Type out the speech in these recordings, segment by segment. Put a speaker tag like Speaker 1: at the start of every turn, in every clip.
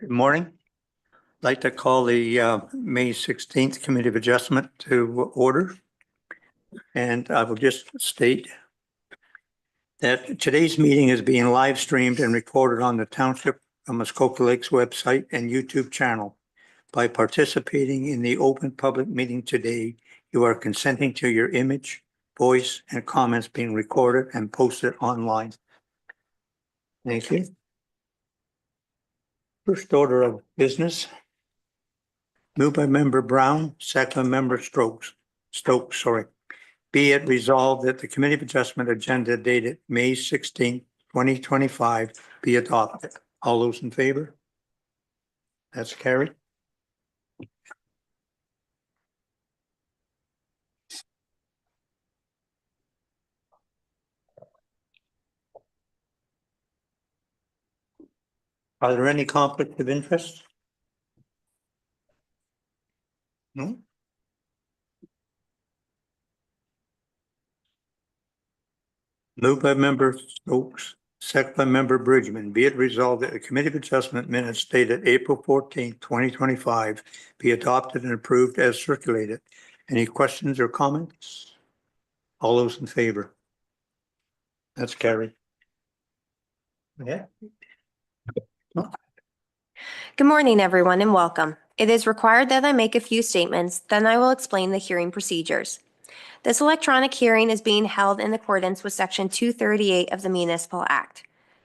Speaker 1: Good morning. I'd like to call the May 16th Committee of Adjustment to order. And I will just state that today's meeting is being live streamed and recorded on the Township of Muskoka Lakes website and YouTube channel. By participating in the open public meeting today, you are consenting to your image, voice, and comments being recorded and posted online. Thank you. First order of business. Moved by Member Brown, second by Member Stokes. Be it resolved that the Committee of Adjustment agenda dated May 16, 2025 be adopted. All those in favor? That's carried. Are there any conflicts of interest? No? Moved by Member Stokes, second by Member Bridgman. Be it resolved that the Committee of Adjustment minutes dated April 14, 2025 be adopted and approved as circulated. Any questions or comments? All those in favor? That's carried. Yeah.
Speaker 2: Good morning, everyone, and welcome. It is required that I make a few statements, then I will explain the hearing procedures. This electronic hearing is being held in accordance with Section 238 of the Municipal Act.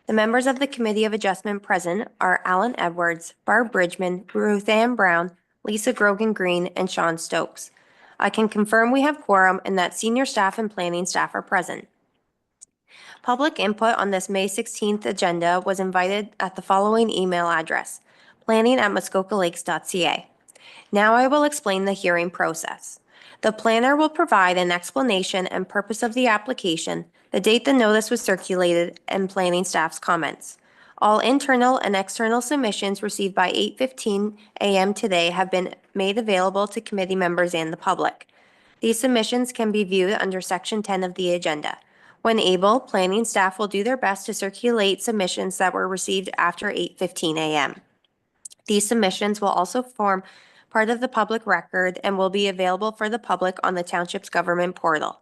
Speaker 2: The members of the Committee of Adjustment present are Alan Edwards, Barb Bridgman, Ruth Ann Brown, Lisa Grogan Green, and Sean Stokes. I can confirm we have quorum and that senior staff and planning staff are present. Public input on this May 16th agenda was invited at the following email address: planning@muskokalakes.ca. Now I will explain the hearing process. The planner will provide an explanation and purpose of the application, the date the notice was circulated, and planning staff's comments. All internal and external submissions received by 8:15 a.m. today have been made available to committee members and the public. These submissions can be viewed under Section 10 of the agenda. When able, planning staff will do their best to circulate submissions that were received after 8:15 a.m. These submissions will also form part of the public record and will be available for the public on the Township's government portal.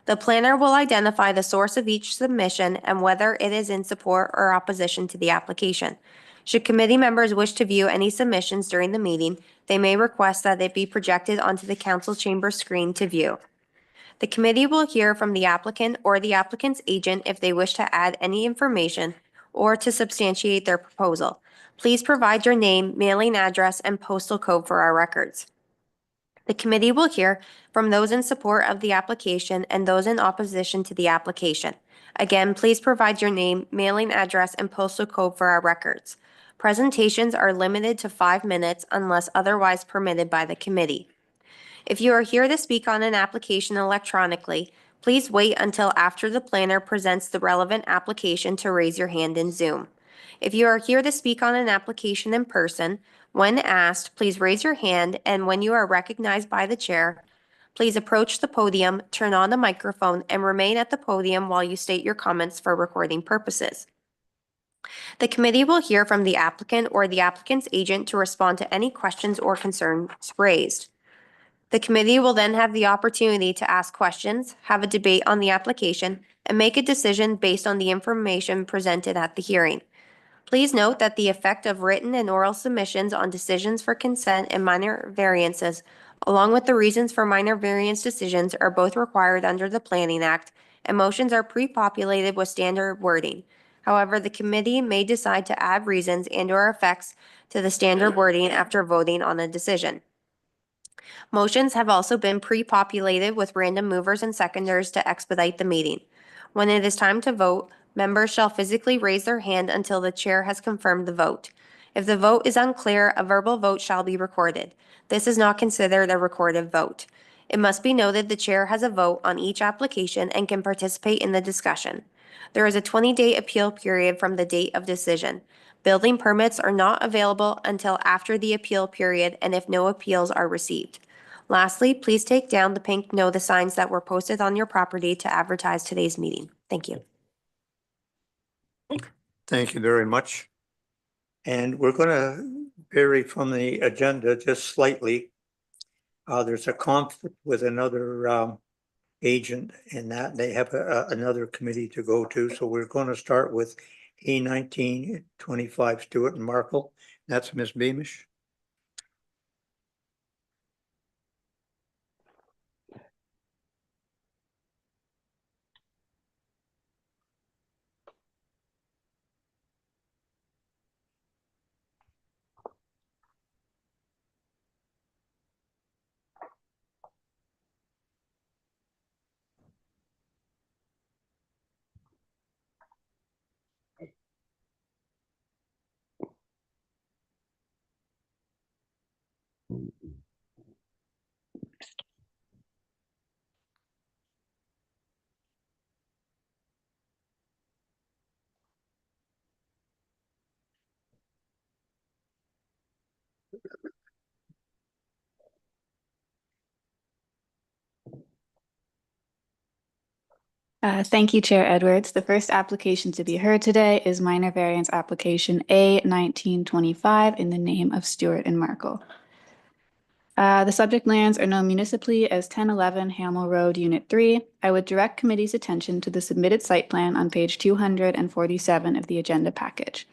Speaker 2: The planner will identify the source of each submission and whether it is in support or opposition to the application. Should committee members wish to view any submissions during the meeting, they may request that it be projected onto the council chamber screen to view. The committee will hear from the applicant or the applicant's agent if they wish to add any information or to substantiate their proposal. Please provide your name, mailing address, and postal code for our records. The committee will hear from those in support of the application and those in opposition to the application. Again, please provide your name, mailing address, and postal code for our records. Presentations are limited to 5 minutes unless otherwise permitted by the committee. If you are here to speak on an application electronically, please wait until after the planner presents the relevant application to raise your hand in Zoom. If you are here to speak on an application in person, when asked, please raise your hand, and when you are recognized by the chair, please approach the podium, turn on the microphone, and remain at the podium while you state your comments for recording purposes. The committee will hear from the applicant or the applicant's agent to respond to any questions or concerns raised. The committee will then have the opportunity to ask questions, have a debate on the application, and make a decision based on the information presented at the hearing. Please note that the effect of written and oral submissions on decisions for consent and minor variances, along with the reasons for minor variance decisions, are both required under the Planning Act, and motions are pre-populated with standard wording. However, the committee may decide to add reasons and/or effects to the standard wording after voting on a decision. Motions have also been pre-populated with random movers and seconders to expedite the meeting. When it is time to vote, members shall physically raise their hand until the chair has confirmed the vote. If the vote is unclear, a verbal vote shall be recorded. This is not considered a recorded vote. It must be noted the chair has a vote on each application and can participate in the discussion. There is a 20-day appeal period from the date of decision. Building permits are not available until after the appeal period and if no appeals are received. Lastly, please take down the pink notice signs that were posted on your property to advertise today's meeting. Thank you.
Speaker 1: Thank you very much. And we're going to vary from the agenda just slightly. There's a conflict with another agent in that they have another committee to go to. So we're going to start with A1925 Stewart and Markle. That's Ms. Beamish.
Speaker 3: Thank you, Chair Edwards. The first application to be heard today is minor variance application A1925 in the name of Stewart and Markle. The subject lands are known municipally as 1011 Hamel Road, Unit 3. I would direct committee's attention to the submitted site plan on page 247 of the agenda package.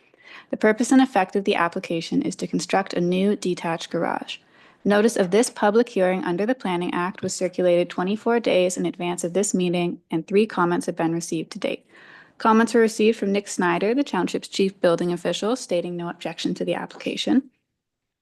Speaker 3: The purpose and effect of the application is to construct a new detached garage. Notice of this public hearing under the Planning Act was circulated 24 days in advance of this meeting, and 3 comments have been received to date. Comments were received from Nick Snyder, the township's chief building official, stating no objection to the application.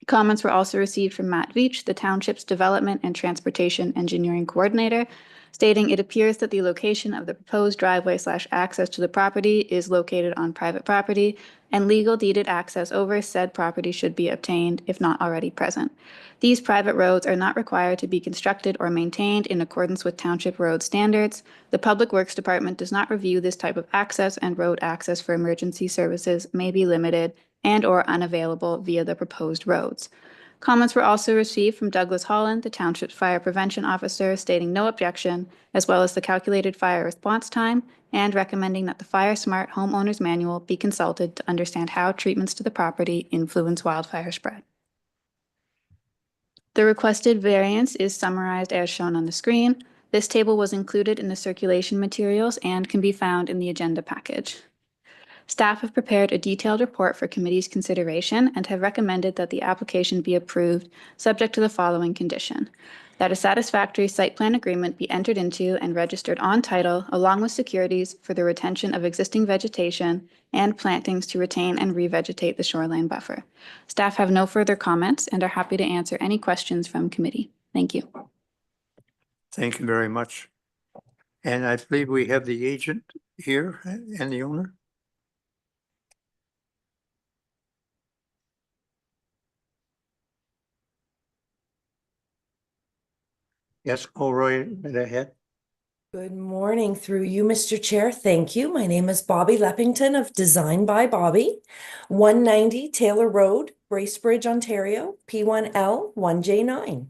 Speaker 3: Comments were also received from Matt Veach, the township's development and transportation engineering coordinator, stating it appears that the location of the proposed driveway / access to the property is located on private property, and legal deeded access over said property should be obtained if not already present. These private roads are not required to be constructed or maintained in accordance with township road standards. The Public Works Department does not review this type of access, and road access for emergency services may be limited and/or unavailable via the proposed roads. Comments were also received from Douglas Holland, the township's fire prevention officer, stating no objection, as well as the calculated fire response time, and recommending that the Fire Smart Homeowner's Manual be consulted to understand how treatments to the property influence wildfire spread. The requested variance is summarized as shown on the screen. This table was included in the circulation materials and can be found in the agenda package. Staff have prepared a detailed report for committee's consideration and have recommended that the application be approved, subject to the following condition: that a satisfactory site plan agreement be entered into and registered on title, along with securities for the retention of existing vegetation and plantings to retain and revegetate the shoreline buffer. Staff have no further comments and are happy to answer any questions from committee. Thank you.
Speaker 1: Thank you very much. And I believe we have the agent here and the owner. Yes, go right ahead.
Speaker 4: Good morning through you, Mr. Chair. Thank you. My name is Bobby Leppington of Design by Bobby, 190 Taylor Road, Bracebridge, Ontario, P1L 1J9.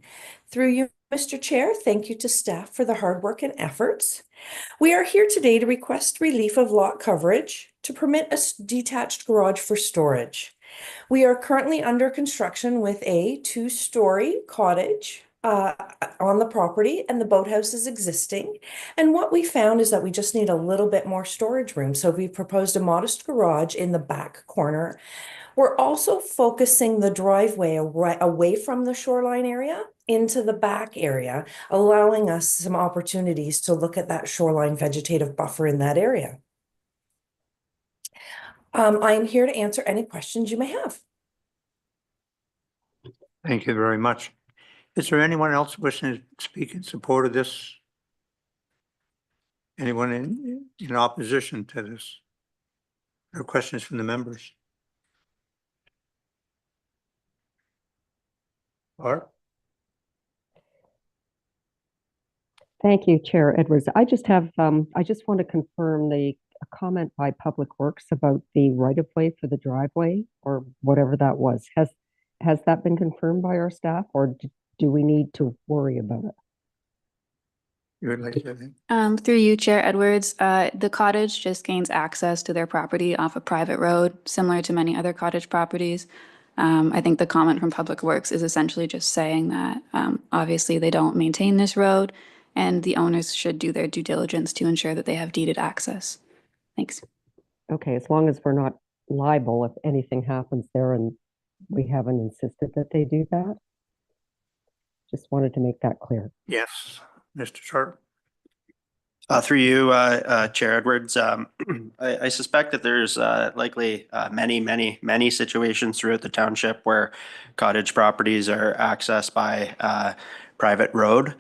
Speaker 4: Through you, Mr. Chair, thank you to staff for the hard work and efforts. We are here today to request relief of lot coverage to permit a detached garage for storage. We are currently under construction with a 2-story cottage on the property, and the boathouse is existing. And what we found is that we just need a little bit more storage room. So we proposed a modest garage in the back corner. We're also focusing the driveway away from the shoreline area into the back area, allowing us some opportunities to look at that shoreline vegetative buffer in that area. I am here to answer any questions you may have.
Speaker 1: Thank you very much. Is there anyone else wishing to speak in support of this? Anyone in opposition to this? Or questions from the members? Art?
Speaker 5: Thank you, Chair Edwards. I just want to confirm the comment by Public Works about the right-of-way for the driveway or whatever that was. Has that been confirmed by our staff, or do we need to worry about it?
Speaker 1: You would like to,
Speaker 3: Through you, Chair Edwards, the cottage just gains access to their property off a private road, similar to many other cottage properties. I think the comment from Public Works is essentially just saying that obviously they don't maintain this road and the owners should do their due diligence to ensure that they have deeded access. Thanks.
Speaker 5: Okay, as long as we're not liable if anything happens there and we haven't insisted that they do that. Just wanted to make that clear.
Speaker 1: yes, Mr. Sharp.
Speaker 6: Through you, Chair Edwards, I suspect that there's likely many situations throughout the township where cottage properties are accessed by private road,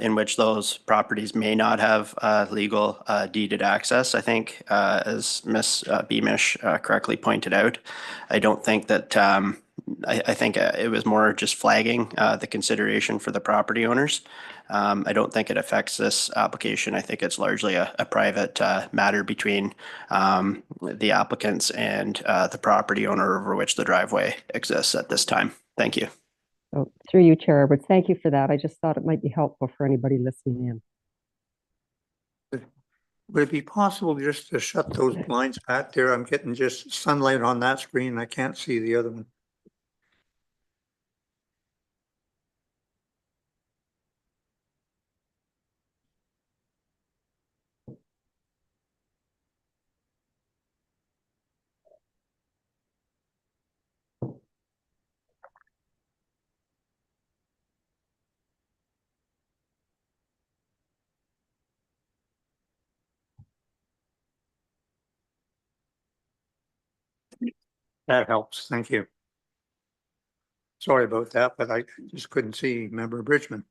Speaker 6: in which those properties may not have legal deeded access. I think, as Ms. Beamish correctly pointed out, I don't think that I think it was more just flagging the consideration for the property owners. I don't think it affects this application. I think it's largely a private matter between the applicants and the property owner over which the driveway exists at this time. Thank you.
Speaker 5: So through you, Chair Edwards, thank you for that. I just thought it might be helpful for anybody listening in.
Speaker 1: Would it be possible just to shut those blinds back there? I'm getting just sunlight on that screen. I can't see the other one. That helps. Thank you. Sorry about that, but I just couldn't see Member Bridgman.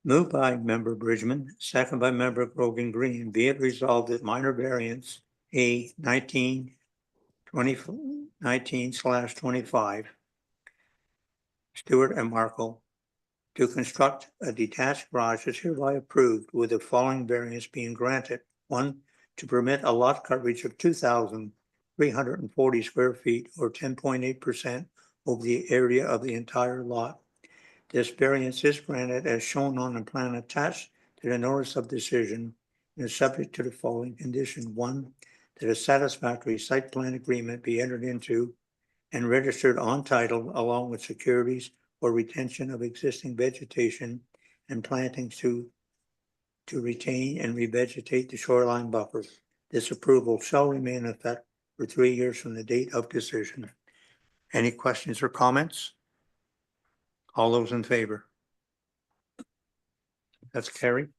Speaker 1: Moved by Member Bridgman, second by Member Grogan Green. Be it resolved that minor variance A 19/25 Stewart and Markle to construct a detached garage is hereby approved with the following variance being granted. 1, to permit a lot coverage of 2,340 square feet or 10.8% over the area of the entire lot. This variance is granted as shown on the plan attached to the notice of decision and is subject to the following condition. 1, that a satisfactory site plan agreement be entered into and registered on title along with securities for retention of existing vegetation and plantings to retain and revegetate the shoreline buffers. This approval shall remain in effect for 3 years from the date of decision. Any questions or comments? All those in favor? That's carried.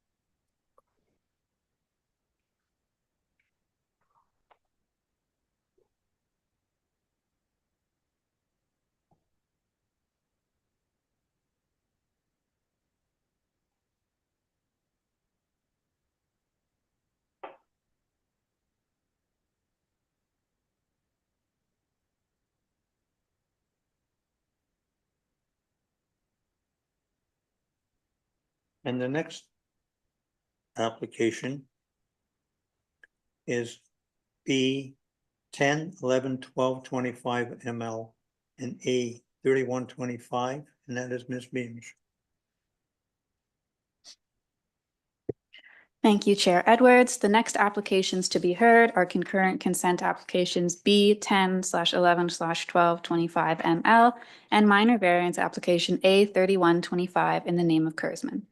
Speaker 1: And the next application is B 10, 11, 12, 25 ML and A 3125, and that is Ms. Beamish.
Speaker 3: Thank you, Chair Edwards. The next applications to be heard are concurrent consent applications B 10/11/1225 ML and minor variance application A 3125 in the name of KURZMANN.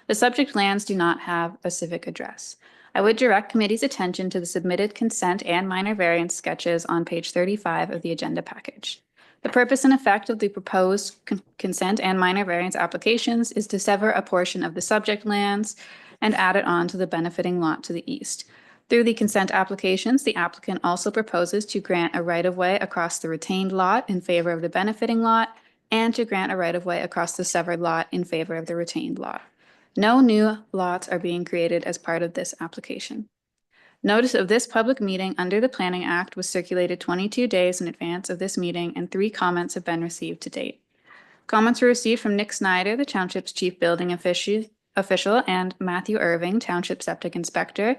Speaker 3: The subject lands do not have a civic address. I would direct committee's attention to the submitted consent and minor variance sketches on page 35 of the agenda package. The purpose and effect of the proposed consent and minor variance applications is to sever a portion of the subject lands and add it on to the benefiting lot to the east. Through the consent applications, the applicant also proposes to grant a right-of-way across the retained lot in favor of the benefiting lot and to grant a right-of-way across the severed lot in favor of the retained lot. No new lots are being created as part of this application. Notice of this public meeting under the Planning Act was circulated 22 days in advance of this meeting, and 3 comments have been received to date. Comments were received from Nick Snyder, the Township's Chief Building Official, and Matthew Irving, Township Septic Inspector.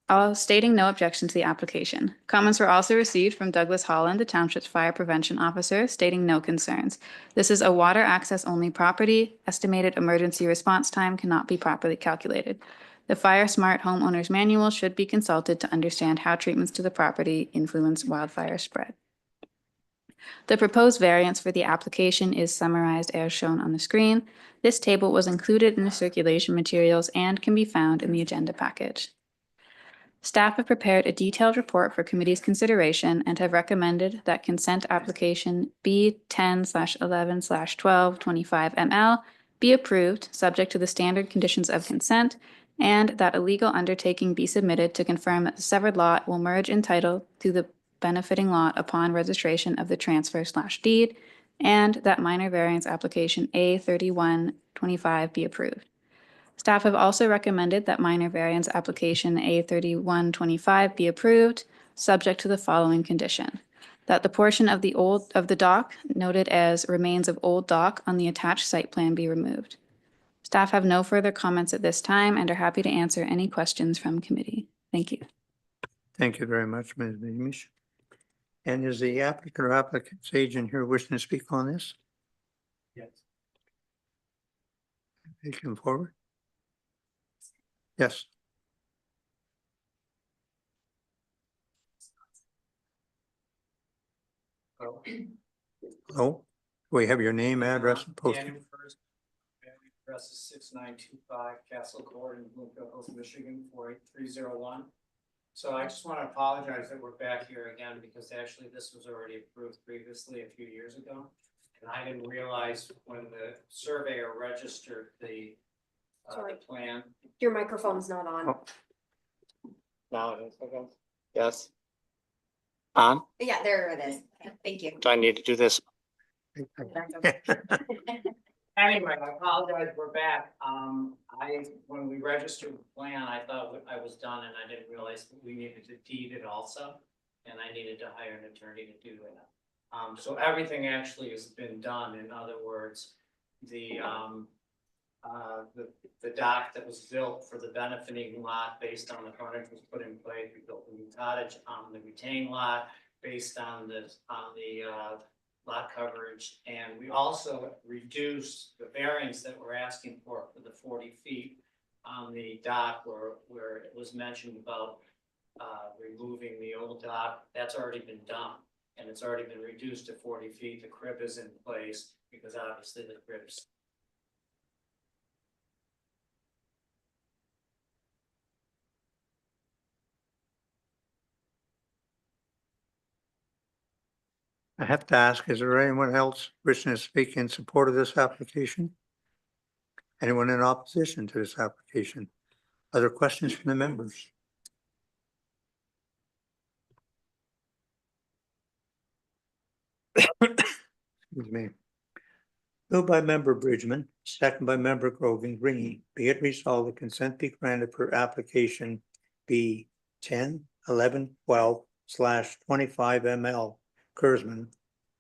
Speaker 3: All stating no objection to the application. Comments were also received from Douglas Holland, the township's fire prevention officer, stating no concerns. This is a water access only property. Estimated emergency response time cannot be properly calculated. The Fire Smart Homeowners Manual should be consulted to understand how treatments to the property influence wildfire spread. The proposed variance for the application is summarized as shown on the screen. This table was included in the circulation materials and can be found in the agenda package. Staff have prepared a detailed report for committee's consideration and have recommended that consent application B10/11/1225ML be approved, subject to the standard conditions of consent, and that a legal undertaking be submitted to confirm that the severed lot will merge in title to the benefiting lot upon registration of the transfer/deed, and that minor variance application A3125 be approved. Staff have also recommended that minor variance application A3125 be approved, subject to the following condition: that the portion of the dock noted as remains of old dock on the attached site plan be removed. Staff have no further comments at this time and are happy to answer any questions from committee. Thank you.
Speaker 1: Thank you very much, Ms. Beamish. And is the applicant or applicant's agent here wishing to speak on this?
Speaker 7: Yes.
Speaker 1: They come forward. Yes.
Speaker 7: Oh.
Speaker 1: Hello, we have your name, address, and posted.
Speaker 7: Daniel First. Address is 6925 Castle Court in WOODHOUSE, Michigan, 48301. So I just want to apologize that we're back here again, because actually this was already approved previously a few years ago. And I didn't realize when the surveyor registered the plan.
Speaker 2: Your microphone's not on.
Speaker 1: Oh.
Speaker 7: Now it is, okay. Yes. On?
Speaker 2: Yeah, there it is. Thank you.
Speaker 7: Do I need to do this? Anyway, I apologize, we're back. When we registered the plan, I thought I was done, and I didn't realize that we needed to deed it also. And I needed to hire an attorney to do that. So everything actually has been done. In other words, the dock that was built for the benefiting lot based on the frontage was put in place. We built a new cottage on the retained lot based on the lot coverage, and we also reduced the variance that we're asking for the 40 feet on the dock where it was mentioned about removing the old dock. That's already been done, and it's already been reduced to 40 feet. The crib is in place because obviously the crib's.
Speaker 1: I have to ask, is there anyone else wishing to speak in support of this application? Anyone in opposition to this application? Other questions from the members? Excuse me. Moved by member Bridgman, second by member Grogan Green. Be it resolved, the consent be granted for application B 10/11/12/25ML KURZMANN,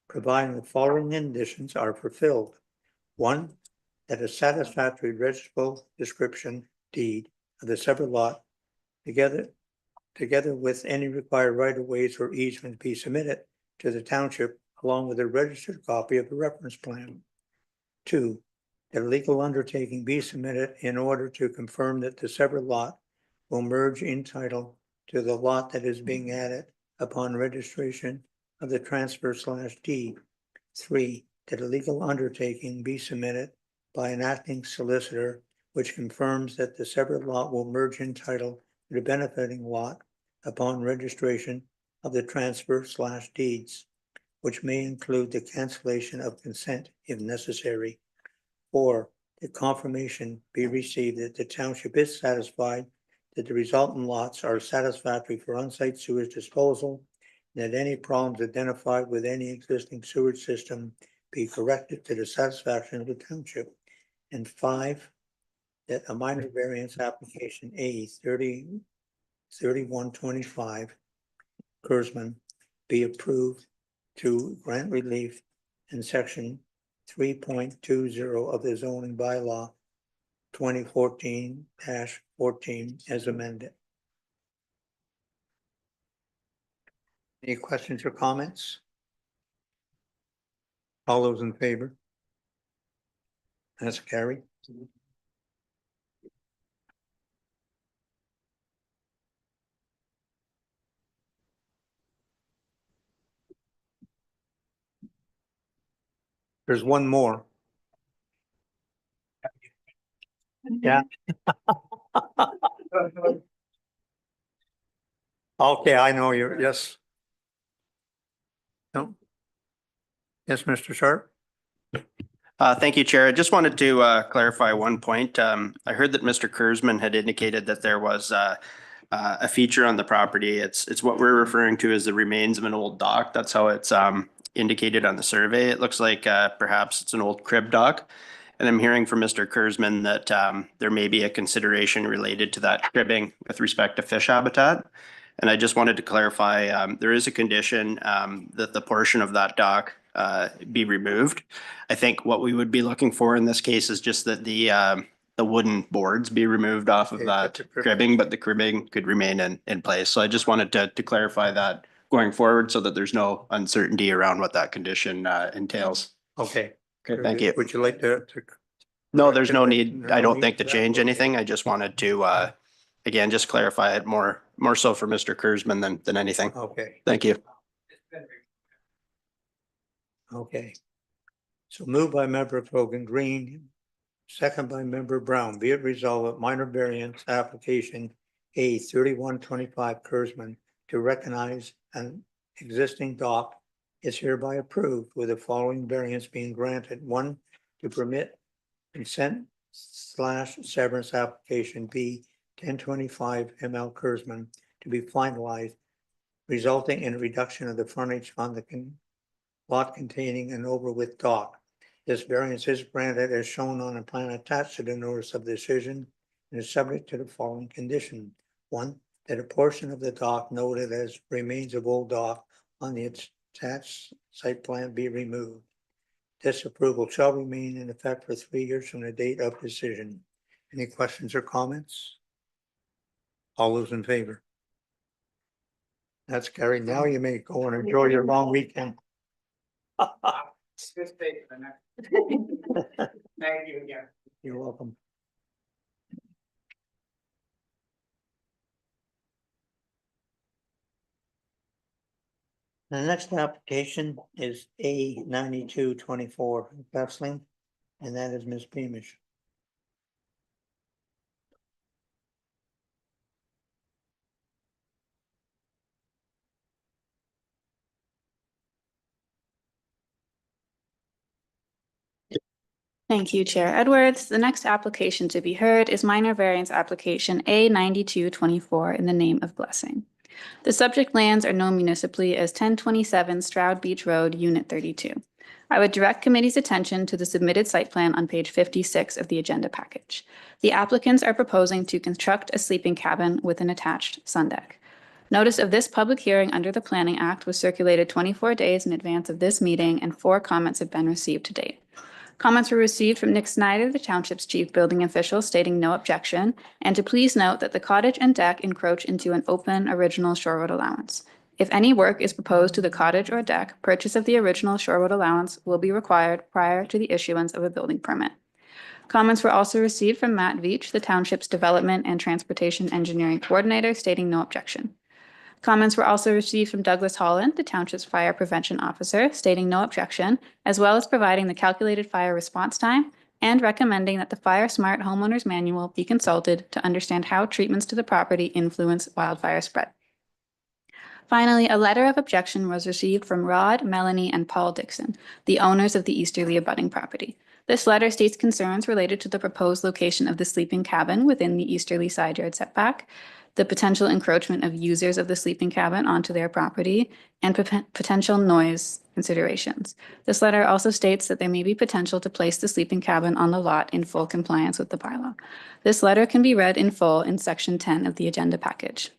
Speaker 1: providing the following conditions are fulfilled. 1, that a satisfactory registrable description deed of the separate lot together with any required right-of-ways or easements be submitted to the township along with a registered copy of the reference plan. 2, that a legal undertaking be submitted in order to confirm that the separate lot will merge in title to the lot that is being added upon registration of the transfer/deed. 3, that a legal undertaking be submitted by an acting solicitor which confirms that the separate lot will merge in title to the benefiting lot upon registration of the transfer/deeds, which may include the cancellation of consent if necessary. 4, that confirmation be received that the township is satisfied that the resultant lots are satisfactory for on-site sewage disposal, and that any problems identified with any existing sewage system be corrected to the satisfaction of the township. And 5, that a minor variance application A3125 KURZMANN be approved to grant relief in section 3.20 of the zoning bylaw 2014-14 as amended. Any questions or comments? All those in favor? That's carried. There's one more. Yeah. Okay, I know you, yes. No. Yes, Mr. Sharp?
Speaker 6: Thank you, Chair. I just wanted to clarify one point. I heard that Mr. KURZMANN had indicated that there was a feature on the property. It's what we're referring to as the remains of an old dock. That's how it's indicated on the survey. It looks like perhaps it's an old crib dock. And I'm hearing from Mr. KURZMANN that there may be a consideration related to that cribbing with respect to fish habitat. And I just wanted to clarify, there is a condition that the portion of that dock be removed. I think what we would be looking for in this case is just that the wooden boards be removed off of
Speaker 1: Okay,
Speaker 6: that
Speaker 1: but the cribbing-
Speaker 6: cribbing, but the cribbing could remain in place. So I just wanted to clarify that going forward so that there's no uncertainty around what that condition entails.
Speaker 1: Okay.
Speaker 6: Okay, thank you.
Speaker 1: Would you like to?
Speaker 6: No, there's no
Speaker 1: correct it?
Speaker 6: need,
Speaker 1: There's
Speaker 6: I
Speaker 1: no
Speaker 6: don't
Speaker 1: need
Speaker 6: think
Speaker 1: for
Speaker 6: to
Speaker 1: that?
Speaker 6: change
Speaker 1: Okay.
Speaker 6: anything. I just wanted to, again, just clarify it more so for Mr. KURZMANN than anything.
Speaker 1: Okay,
Speaker 6: Thank you.
Speaker 1: okay. So moved by member Hogan Green, second by member Brown. Be it resolved that minor variance application A 3125 KURZMANN to recognize an existing dock is hereby approved with the following variance being granted. One, to permit consent/severance application B 1025 ML KURZMANN to be finalized, resulting in a reduction of the frontage on the lot containing an overwidth dock. This variance is granted as shown on a plan attached to the notice of decision and is subject to the following condition. One, that a portion of the dock noted as remains of old dock on the attached site plan be removed. This approval shall remain in effect for 3 years from the date of decision. Any questions or comments? All those in favor? That's carried. Now you may go and enjoy your long weekend.
Speaker 7: Thank you again.
Speaker 1: You're welcome. The next application is A 9224 GLESSING, and that is Ms. Beamish.
Speaker 3: Thank you, Chair Edwards. The next application to be heard is minor variance application A 9224 in the name of GLESSING. The subject lands are known municipally as 1027 Stroud Beach Road, Unit 32. I would direct committee's attention to the submitted site plan on page 56 of the agenda package. The applicants are proposing to construct a sleeping cabin with an attached sun deck. Notice of this public hearing under the Planning Act was circulated 24 days in advance of this meeting, and 4 comments have been received to date. Comments were received from Nick Snyder, the township's chief building official, stating no objection, and to please note that the cottage and deck encroach into an open original shore road allowance. If any work is proposed to the cottage or deck, purchase of the original shore road allowance will be required prior to the issuance of a building permit. Comments were also received from Matt Veach, the township's development and transportation engineering coordinator, stating no objection. Comments were also received from Douglas Holland, the township's fire prevention officer, stating no objection, as well as providing the calculated fire response time and recommending that the Fire Smart Homeowner's Manual be consulted to understand how treatments to the property influence wildfire spread. Finally, a letter of objection was received from Rod, Melanie, and Paul Dixon, the owners of the easterly abutting property. This letter states concerns related to the proposed location of the sleeping cabin within the easterly side yard setback, the potential encroachment of users of the sleeping cabin onto their property, and potential noise considerations. This letter also states that there may be potential to place the sleeping cabin on the lot in full compliance with the bylaw. This letter can be read in full in section 10 of the agenda package.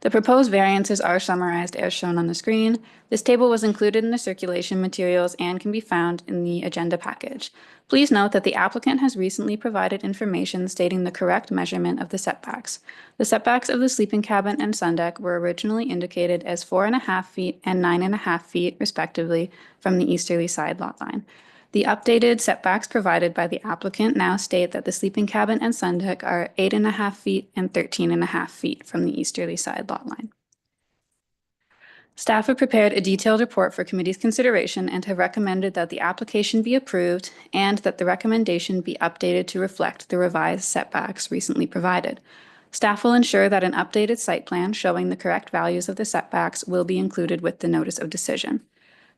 Speaker 3: The proposed variances are summarized as shown on the screen. This table was included in the circulation materials and can be found in the agenda package. Please note that the applicant has recently provided information stating the correct measurement of the setbacks. The setbacks of the sleeping cabin and sun deck were originally indicated as 4.5 feet and 9.5 feet respectively from the easterly side lot line. The updated setbacks provided by the applicant now state that the sleeping cabin and sun deck are 8.5 feet and 13.5 feet from the easterly side lot line. Staff have prepared a detailed report for committee's consideration and have recommended that the application be approved and that the recommendation be updated to reflect the revised setbacks recently provided. Staff will ensure that an updated site plan showing the correct values of the setbacks will be included with the notice of decision.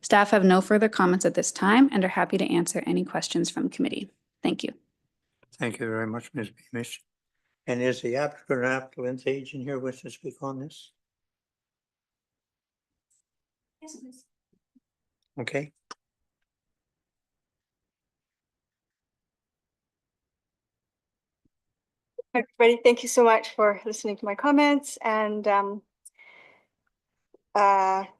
Speaker 3: Staff have no further comments at this time and are happy to answer any questions from committee. Thank you.
Speaker 1: Thank you very much, Ms. Beamish. And is the applicant or applicant's agent here with to speak on this?
Speaker 2: Yes, please.
Speaker 1: Okay.
Speaker 8: Hi, everybody, thank you so much for listening to my comments, and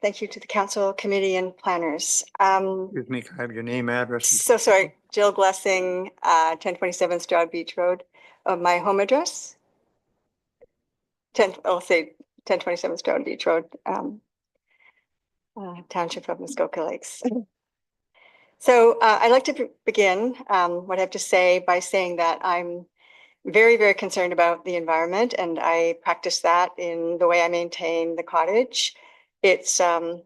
Speaker 8: thank you to the council, committee, and planners.
Speaker 1: Excuse me, can I have your name, address? and-
Speaker 8: So sorry, Jill Glessing, 1027 Stroud Beach Road, my home address. I'll say 1027 Stroud Beach Road, Township of Muskoka Lakes. So I'd like to begin what I have to say by saying that I'm very, very concerned about the environment, and I practice that in the way I maintain the cottage. It's a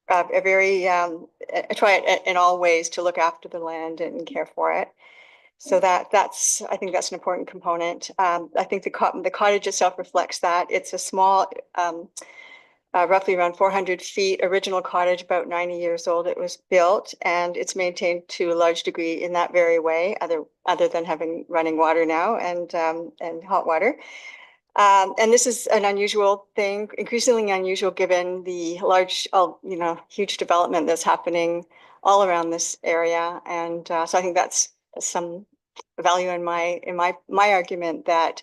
Speaker 8: very, I try in all ways to look after the land and care for it. So that's, I think that's an important component. I think the cottage itself reflects that. It's a small, roughly around 400 feet, original cottage, about 90 years old. It was built, and it's maintained to a large degree in that very way, other than having running water now and hot water. And this is an unusual thing, increasingly unusual given the large, huge development that's happening all around this area. And so I think that's some value in my argument that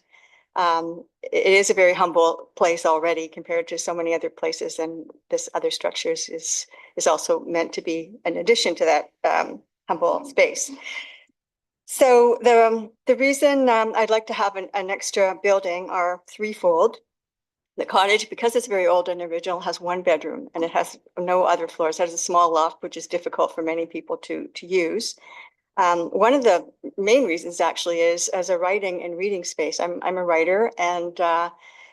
Speaker 8: it is a very humble place already compared to so many other places, and this other structures is also meant to be an addition to that humble space. So the reason I'd like to have an extra building are threefold. The cottage, because it's very old and original, has one bedroom, and it has no other floors. It has a small loft, which is difficult for many people to use. One of the main reasons actually is as a writing and reading space. I'm a writer, and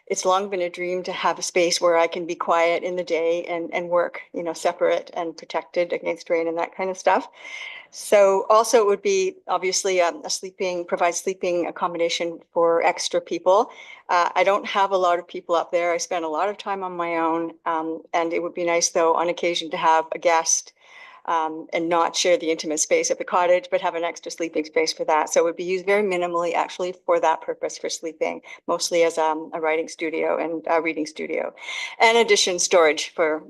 Speaker 8: it's long been a dream to have a space where I can be quiet in the day and work, separate and protected against rain and that kind of stuff. So also it would be obviously provide sleeping accommodation for extra people. I don't have a lot of people up there. I spend a lot of time on my own, and it would be nice though on occasion to have a guest and not share the intimate space of the cottage, but have an extra sleeping space for that. So it would be used very minimally actually for that purpose, for sleeping, mostly as a writing studio and a reading studio. And addition storage for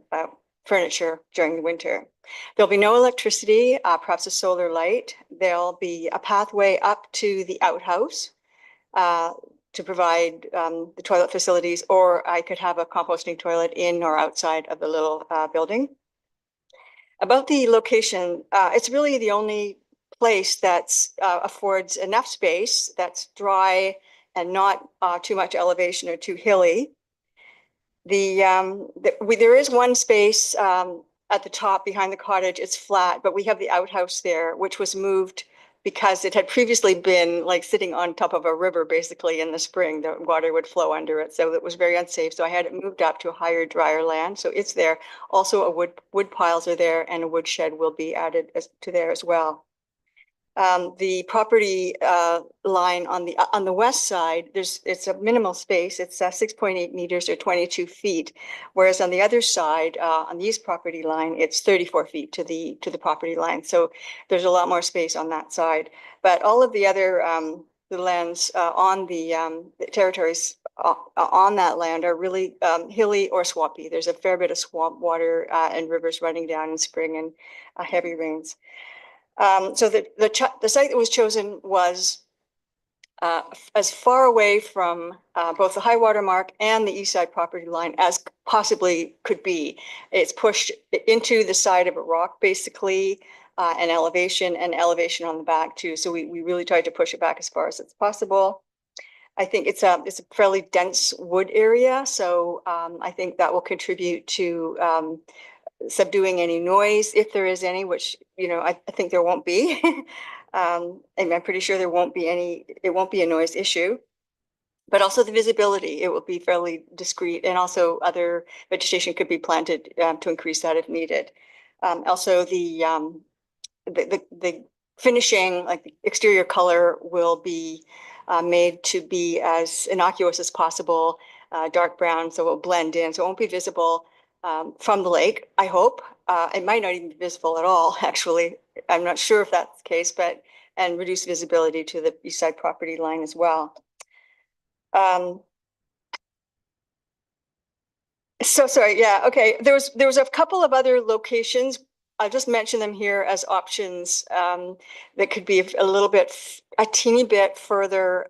Speaker 8: furniture during the winter. There'll be no electricity, perhaps a solar light. There'll be a pathway up to the outhouse to provide the toilet facilities, or I could have a composting toilet in or outside of the little building. About the location, it's really the only place that's affords enough space that's dry and not too much elevation or too hilly. There is one space at the top behind the cottage. It's flat, but we have the outhouse there, which was moved because it had previously been like sitting on top of a river, basically in the spring. The water would flow under it, so it was very unsafe. So I had it moved up to a higher, drier land. So it's there. Also, wood piles are there, and a wood shed will be added to there as well. The property line on the west side, it's a minimal space. It's 6.8 meters or 22 feet, whereas on the other side, on the east property line, it's 34 feet to the property line. So there's a lot more space on that side. But all of the other the lands on the territories on that land are really hilly or swampy. There's a fair bit of swamp water and rivers running down in spring and heavy rains. So the site that was chosen was as far away from both the high water mark and the east side property line as possibly could be. It's pushed into the side of a rock, basically, and elevation on the back too. So we really tried to push it back as far as it's possible. I think it's a fairly dense wood area, so I think that will contribute to subduing any noise, if there is any, which, you know, I think there won't be. And I'm pretty sure there won't be any, it won't be a noise issue. But also the visibility, it will be fairly discreet, and also other vegetation could be planted to increase that if needed. Also the finishing, like the exterior color, will be made to be as innocuous as possible, dark brown, so it will blend in, so it won't be visible from the lake, I hope. It might not even be visible at all, actually. I'm not sure if that's the case, but, and reduce visibility to the east side property line as well. So sorry, yeah, okay. There was a couple of other locations. I'll just mention them here as options that could be a teeny bit further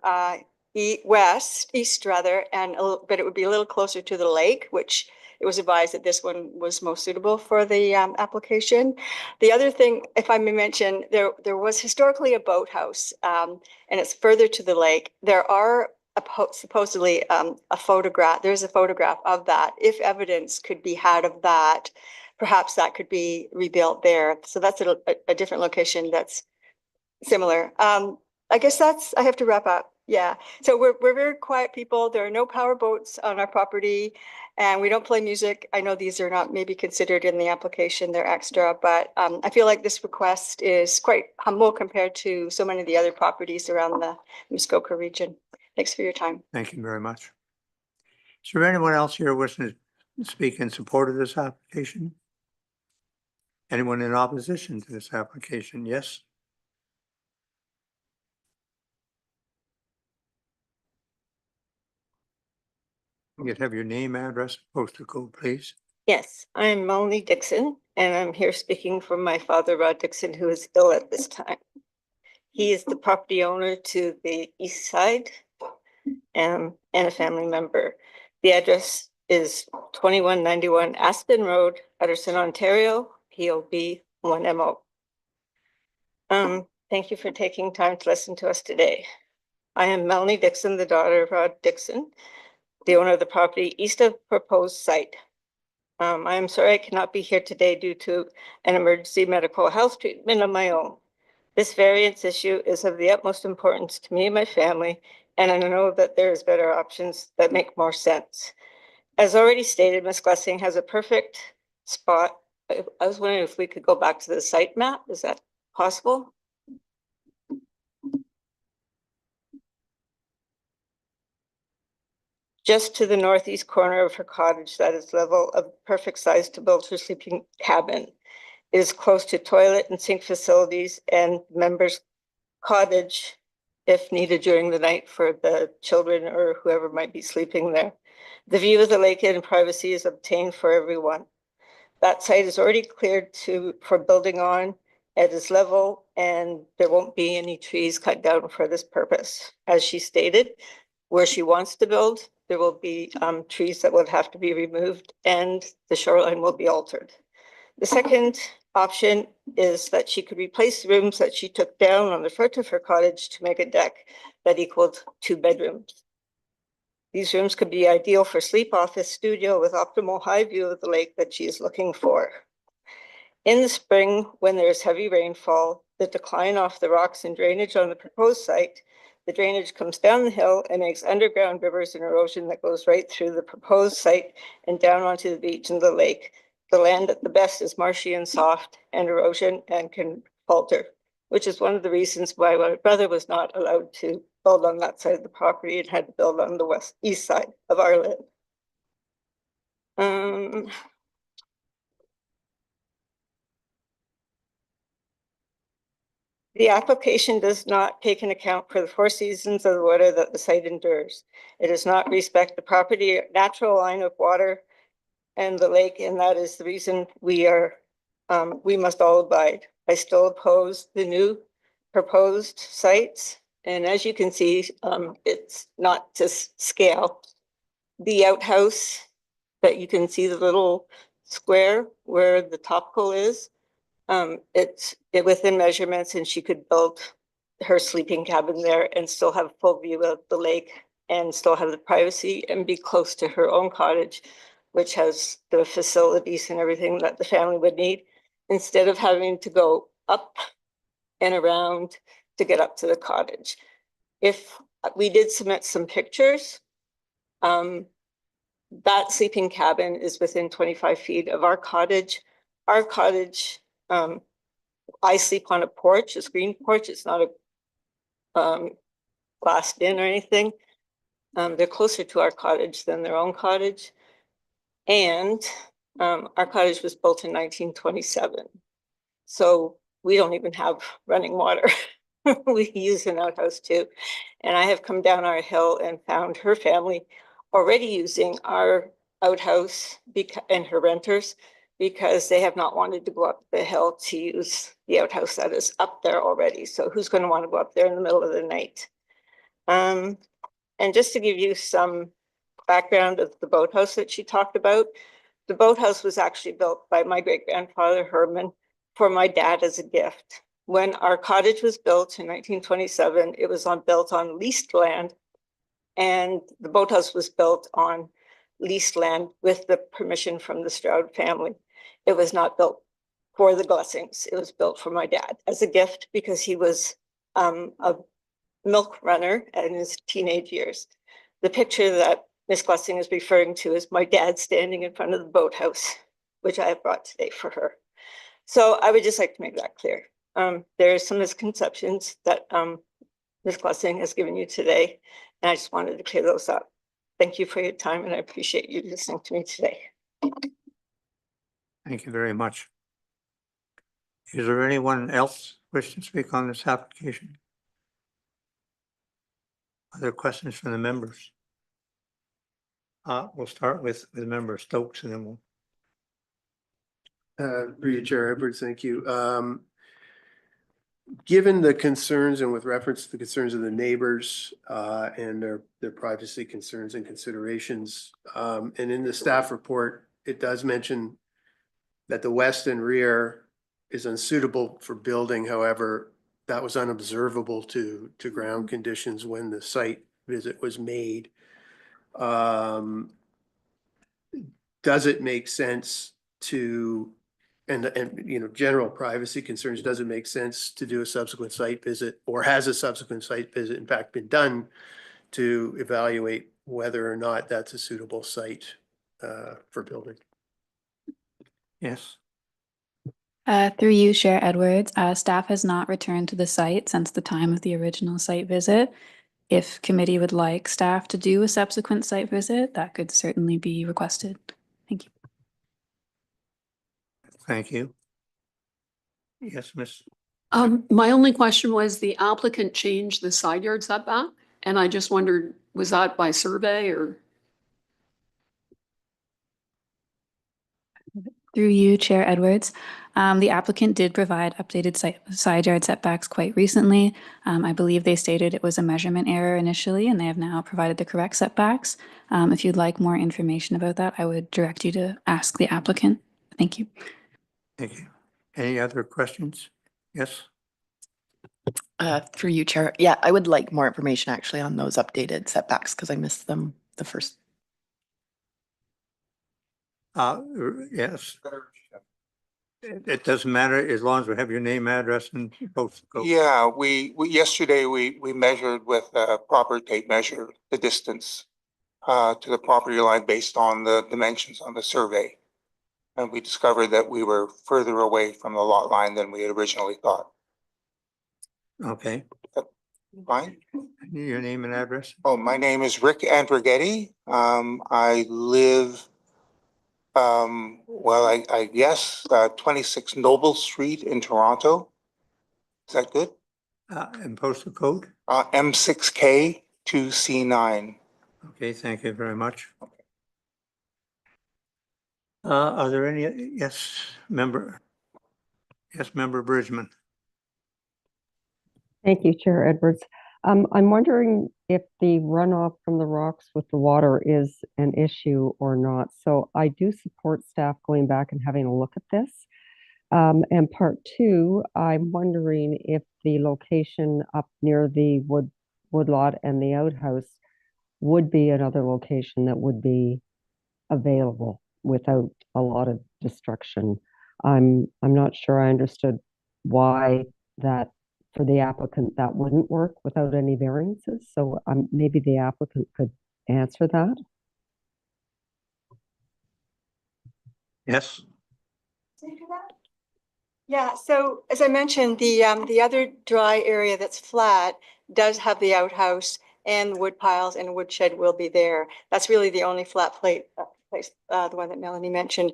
Speaker 8: east rather, but it would be a little closer to the lake, which it was advised that this one was most suitable for the application. The other thing, if I may mention, there was historically a boathouse, and it's further to the lake. There are supposedly a photograph. There's a photograph of that. If evidence could be had of that, perhaps that could be rebuilt there. So that's a different location that's similar. I guess I have to wrap up. Yeah. So we're very quiet people. There are no power boats on our property, and we don't play music. I know these are not maybe considered in the application, they're extra, but I feel like this request is quite humble compared to so many of the other properties around the Muskoka region. Thanks for your time.
Speaker 1: Thank you very much. Is there anyone else here wishing to speak in support of this application? Anyone in opposition to this application? Yes? You could have your name, address, postal code, please.
Speaker 9: Yes, I'm Melanie Dixon, and I'm here speaking for my father, Rod Dixon, who is ill at this time. He is the property owner to the east side and a family member. The address is 2191 Aspen Road, Utterson, Ontario, POB 1MO. Thank you for taking time to listen to us today. I am Melanie Dixon, the daughter of Rod Dixon, the owner of the property east of proposed site. I am sorry I cannot be here today due to an emergency medical health treatment of my own. This variance issue is of the utmost importance to me and my family, and I know that there is better options that make more sense. As already stated, Ms. GLESSING has a perfect spot. I was wondering if we could go back to the site map. Is that possible? Just to the northeast corner of her cottage, that is level of perfect size to build her sleeping cabin. It is close to toilet and sink facilities and members' cottage if needed during the night for the children or whoever might be sleeping there. The view of the lake and privacy is obtained for everyone. That site is already cleared for building on. It is level, and there won't be any trees cut down for this purpose. As she stated, where she wants to build, there will be trees that would have to be removed, and the shoreline will be altered. The second option is that she could replace rooms that she took down on the front of her cottage to make a deck that equaled 2 bedrooms. These rooms could be ideal for sleep office studio with optimal high view of the lake that she is looking for. In the spring, when there is heavy rainfall, the decline off the rocks and drainage on the proposed site, the drainage comes down the hill and makes underground rivers and erosion that goes right through the proposed site and down onto the beach and the lake. The land at the best is marshy and soft, and erosion and can falter, which is one of the reasons why my brother was not allowed to build on that side of the property and had to build on the east side of our land. The application does not take into account for the 4 seasons of the weather that the site endures. It does not respect the property natural line of water and the lake, and that is the reason we must all abide. I still oppose the new proposed sites And as you can see, it's not to scale. The outhouse that you can see the little square where the top hole is, it's within measurements, and she could build her sleeping cabin there and still have full view of the lake and still have the privacy and be close to her own cottage, which has the facilities and everything that the family would need, instead of having to go up and around to get up to the cottage. If we did submit some pictures, that sleeping cabin is within 25 feet of our cottage. Our cottage, I sleep on a porch, a screen porch. It's not a glassed in or anything. They're closer to our cottage than their own cottage. And our cottage was built in 1927. So we don't even have running water. We use an outhouse too. And I have come down our hill and found her family already using our outhouse and her renters, because they have not wanted to go up the hill to use the outhouse that is up there already. So who's going to want to go up there in the middle of the night? And just to give you some background of the boathouse that she talked about, the boathouse was actually built by my great-grandfather Herman for my dad as a gift. When our cottage was built in 1927, it was built on leased land, and the boathouse was built on leased land with the permission from the Stroud family. It was not built for the Glessings. It was built for my dad as a gift because he was a milk runner in his teenage years. The picture that Miss Glessing is referring to is my dad standing in front of the boathouse, which I have brought today for her. So I would just like to make that clear. There are some misconceptions that Ms. Glessing has given you today, and I just wanted to clear those up. Thank you for your time, and I appreciate you listening to me today.
Speaker 1: Thank you very much. Is there anyone else wish to speak on this application? Other questions from the members? We'll start with Member Stokes, and then we'll.
Speaker 10: Through you, Chair Edwards, thank you. Given the concerns and with reference to the concerns of the neighbors and their privacy concerns and considerations, and in the staff report, it does mention that the west and rear is unsuitable for building. However, that was unobservable to ground conditions when the site visit was made. Does it make sense to, and you know, general privacy concerns, does it make sense to do a subsequent site visit, or has a subsequent site visit in fact been done to evaluate whether or not that's a suitable site for building?
Speaker 1: Yes.
Speaker 3: Through you, Chair Edwards, staff has not returned to the site since the time of the original site visit. If committee would like staff to do a subsequent site visit, that could certainly be requested. Thank you.
Speaker 1: Thank you. Yes, Miss.
Speaker 11: My only question was the applicant changed the side yard setback, and I just wondered, was that by survey or?
Speaker 3: Through you, Chair Edwards, the applicant did provide updated side yard setbacks quite recently. I believe they stated it was a measurement error initially, and they have now provided the correct setbacks. If you'd like more information about that, I would direct you to ask the applicant. Thank you.
Speaker 1: Thank you. Any other questions? Yes.
Speaker 12: Through you, Chair. Yeah, I would like more information actually on those updated setbacks because I missed them the first.
Speaker 1: Yes. It doesn't matter as long as we have your name, address, and postal code.
Speaker 13: Yeah, yesterday we measured with a proper tape measure the distance to the property line based on the dimensions on the survey. And we discovered that we were further away from the lot line than we had originally thought.
Speaker 1: Okay.
Speaker 13: Fine.
Speaker 1: Your name and address?
Speaker 13: Oh, my name is Rick Andrighetti. I live, well, I guess 26 Noble Street in Toronto. Is that good?
Speaker 1: And postal code?
Speaker 13: M6K 2C9.
Speaker 1: Okay, thank you very much. Are there any? Yes, Member Bridgman.
Speaker 5: Thank you, Chair Edwards. I'm wondering if the runoff from the rocks with the water is an issue or not. So I do support staff going back and having a look at this. And part two, I'm wondering if the location up near the woodlot and the outhouse would be another location that would be available without a lot of destruction. I'm not sure I understood why that for the applicant that wouldn't work without any variances. So maybe the applicant could answer that.
Speaker 1: Yes,
Speaker 8: Yeah, so as I mentioned, the other dry area that's flat does have the outhouse and wood piles, and a wood shed will be there. That's really the only flat place, the one that Melanie mentioned.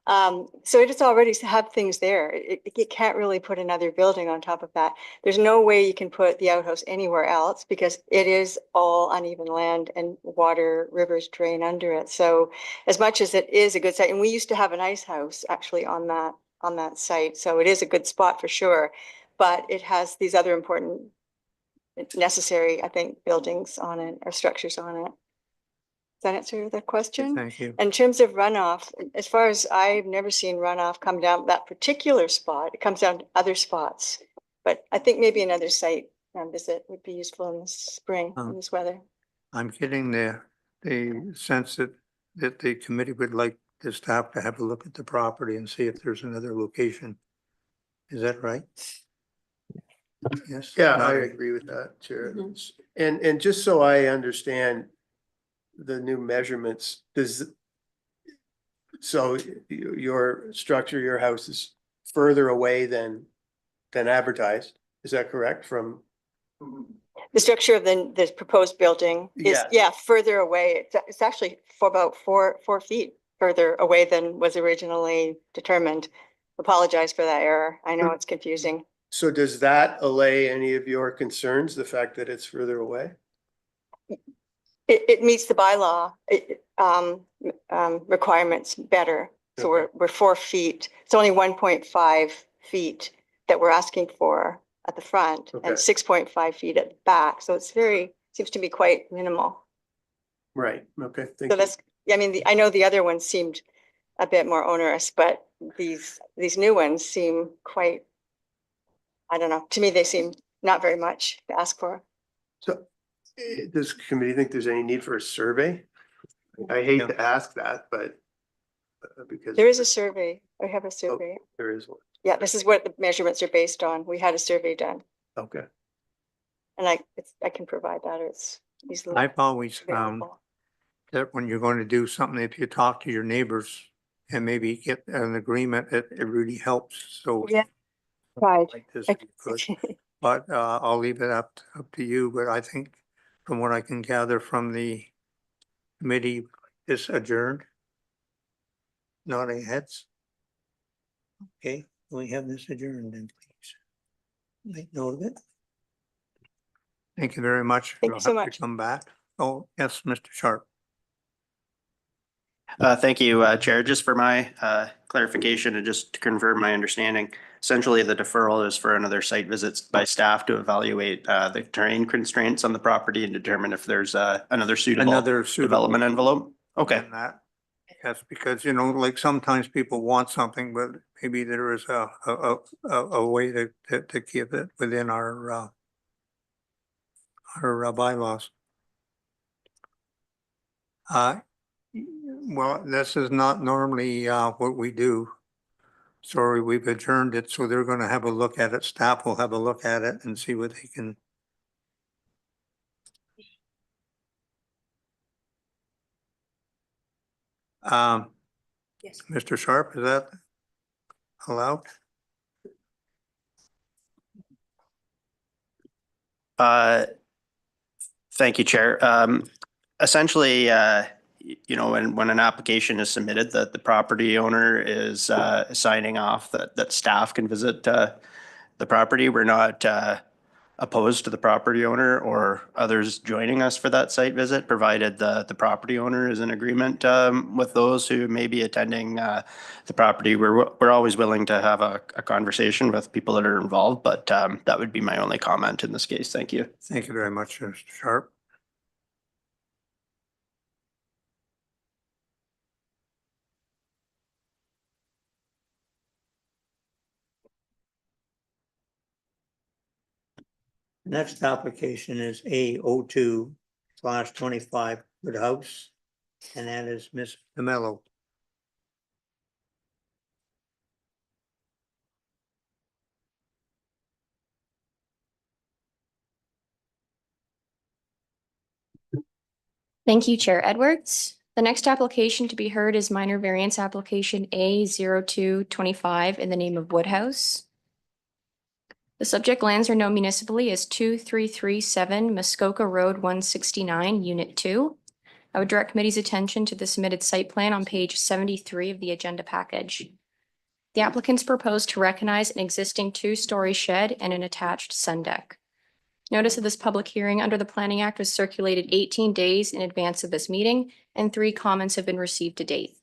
Speaker 8: So it is already have things there. It can't really put another building on top of that. There's no way you can put the outhouse anywhere else because it is all uneven land and water, rivers drain under it. So as much as it is a good site, and we used to have an ice house actually on that site, so it is a good spot for sure. But it has these other important, necessary, I think, buildings on it or structures on it. Does that answer the question?
Speaker 1: thank you.
Speaker 8: In terms of runoff, as far as I've never seen runoff come down that particular spot, it comes down to other spots. But I think maybe another site visit would be useful in the spring, in this weather.
Speaker 1: I'm getting the sense that the committee would like the staff to have a look at the property and see if there's another location. Is that right? Yes.
Speaker 10: Yeah, I
Speaker 1: Nodding.
Speaker 10: agree with that, Chair.
Speaker 11: Mhm.
Speaker 10: And just so I understand the new measurements, so your structure, your house is further away than advertised, is that correct from?
Speaker 8: The structure of the proposed building is,
Speaker 10: Yeah.
Speaker 8: further away. It's actually for about 4 feet further away than was originally determined. Apologize for that error. I know it's confusing.
Speaker 10: So does that allay any of your concerns, the fact that it's further away?
Speaker 8: It meets the bylaw requirements better. So we're 4 feet. It's only 1.5 feet that we're asking for at the front and 6.5 feet at the back. So it's seems to be quite minimal.
Speaker 10: Right, okay, thank
Speaker 8: So
Speaker 10: you.
Speaker 8: that's, I mean, I know the other ones seemed a bit more onerous, but these new ones seem quite, I don't know, to me, they seem not very much to ask for.
Speaker 10: So does the committee think there's any need for a survey? I hate to ask that, but because
Speaker 8: There is a survey. We have a survey.
Speaker 10: there is one.
Speaker 8: Yeah, this is what the measurements are based on. We had a survey done,
Speaker 10: Okay.
Speaker 8: and I can provide that. It's easily
Speaker 1: I've always found
Speaker 8: available.
Speaker 1: that when you're going to do something, if you talk to your neighbors and maybe get an agreement, it really helps. So
Speaker 8: Yeah, right.
Speaker 1: like this, if you could. But I'll leave it up to you. But I think from what I can gather from the committee, is adjourned. Nodding heads. Okay, we have this adjourned then, please. Make note of it. Thank you very much.
Speaker 8: Thank you so
Speaker 1: We'll have to
Speaker 8: much.
Speaker 1: come back. Oh, yes, Mr. Sharp.
Speaker 6: Thank you, Chair. Just for my clarification and just to confirm my understanding, essentially the deferral is for another site visit by staff to evaluate the terrain constraints on the property and determine if there's another suitable development envelope. Okay.
Speaker 1: And that, yes, because, you know, like sometimes people want something, but maybe there is a way to keep it within our bylaws. Well, this is not normally what we do. Sorry, we've adjourned it, so they're going to have a look at it. Staff will have a look at it and see what they can. Yes. Mr. Sharp, is that allowed?
Speaker 6: Thank you, Chair. Essentially, you know, when an application is submitted, that the property owner is signing off that staff can visit the property. We're not opposed to the property owner or others joining us for that site visit, provided the property owner is in agreement with those who may be attending the property. We're always willing to have a conversation with people that are involved, but that would be my only comment in this case. Thank you.
Speaker 1: Thank you very much, Mr. Sharp. Next application is A02/25 Woodhouse, and that is Ms. DeMello.
Speaker 14: Thank you, Chair Edwards. The next application to be heard is minor variance application A0225 in the name of Woodhouse. The subject lands are known municipally as 2337 Muskoka Road 169, Unit 2. I would direct committee's attention to the submitted site plan on page 73 of the agenda package. The applicants propose to recognize an existing two-story shed and an attached sun deck. Notice of this public hearing under the Planning Act was circulated 18 days in advance of this meeting, and 3 comments have been received to date.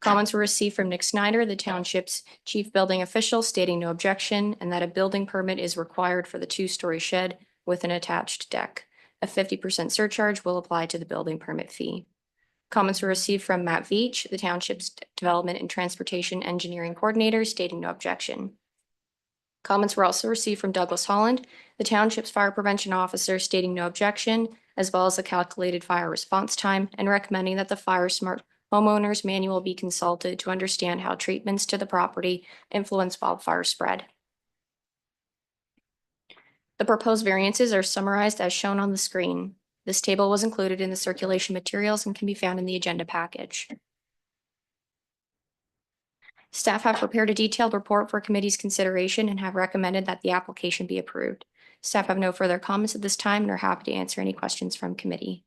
Speaker 14: Comments were received from Nick Snyder, the township's chief building official, stating no objection and that a building permit is required for the two-story shed with an attached deck. A 50% surcharge will apply to the building permit fee. Comments were received from Matt Veach, the township's development and transportation engineering coordinator, stating no objection. Comments were also received from Douglas Holland, the township's fire prevention officer, stating no objection, as well as a calculated fire response time and recommending that the Fire Smart Homeowners Manual be consulted to understand how treatments to the property influence wildfire spread. The proposed variances are summarized as shown on the screen. This table was included in the circulation materials and can be found in the agenda package. Staff have prepared a detailed report for committee's consideration and have recommended that the application be approved. Staff have no further comments at this time and are happy to answer any questions from committee.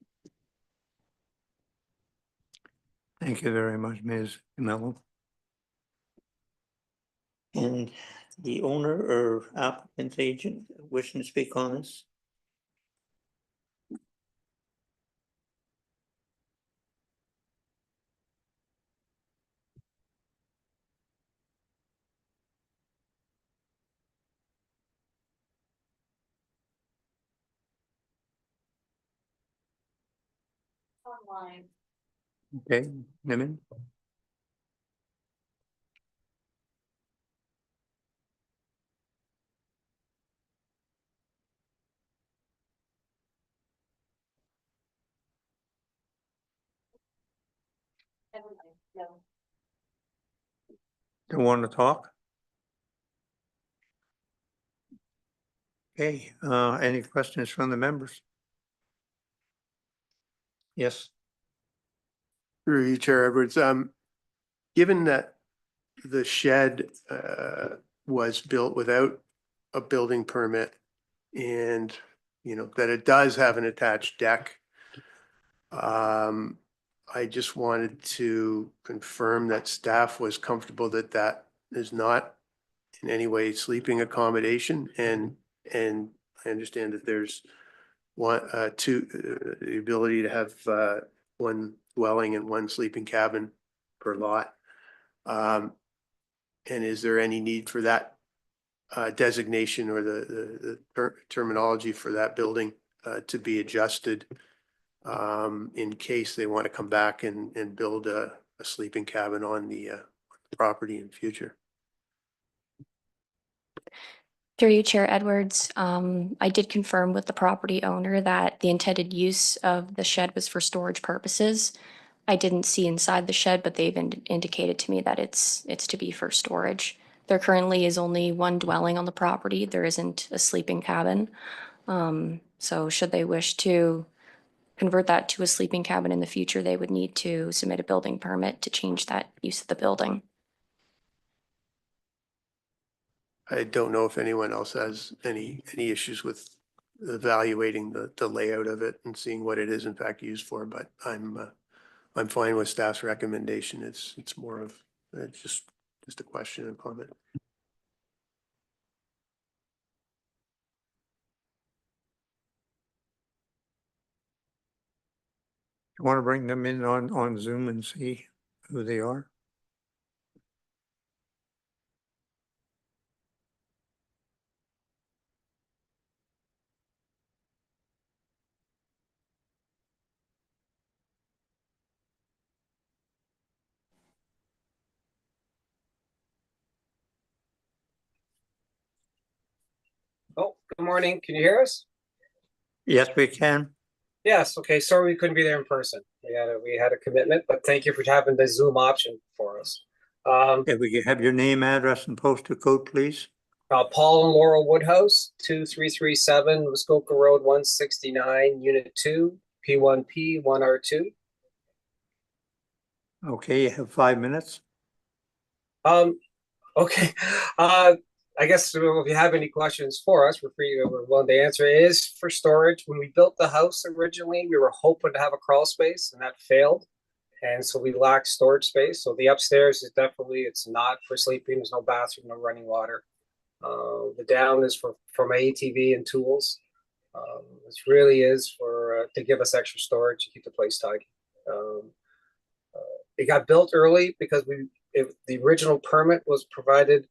Speaker 1: Thank you very much, Ms. DeMello. And the owner or applicant's agent wishing to speak on this?
Speaker 14: Online.
Speaker 1: Okay, Niman? Don't want to talk? Okay, any questions from the members? Yes.
Speaker 10: Through you, Chair Edwards. Given that the shed was built without a building permit and, you know, that it does have an attached deck, I just wanted to confirm that staff was comfortable that that is not in any way sleeping accommodation, and I understand that there's the ability to have one dwelling and one sleeping cabin per lot. And is there any need for that designation or the terminology for that building to be adjusted in case they want to come back and build a sleeping cabin on the property in future?
Speaker 14: Through you, Chair Edwards, I did confirm with the property owner that the intended use of the shed was for storage purposes. I didn't see inside the shed, but they've indicated to me that it's to be for storage. There currently is only one dwelling on the property. There isn't a sleeping cabin. So should they wish to convert that to a sleeping cabin in the future, they would need to submit a building permit to change that use of the building.
Speaker 10: I don't know if anyone else has any issues with evaluating the layout of it and seeing what it is in fact used for, but I'm fine with staff's recommendation. It's more of just a question and comment.
Speaker 1: You want to bring them in on Zoom and see who they are?
Speaker 15: Oh, good morning. Can you hear us?
Speaker 1: Yes, we can.
Speaker 15: Yes. Okay. Sorry we couldn't be there in person. We had a commitment, but thank you for having the Zoom option for us.
Speaker 1: If we could have your name, address, and postal code, please.
Speaker 15: Paul and Laurel Woodhouse, 2337 Muskoka Road, 169, Unit 2, P1P, 1R2.
Speaker 1: Okay, you have 5 minutes.
Speaker 15: Okay. I guess if you have any questions for us, we're willing to answer. It is for storage. When we built the house originally, we were hoping to have a crawl space, and that failed. And so we lacked storage space. So the upstairs is definitely, it's not for sleeping. There's no bathroom, no running water. The down is for my ATV and tools. This really is for to give us extra storage to keep the place tidy. It got built early because the original permit was provided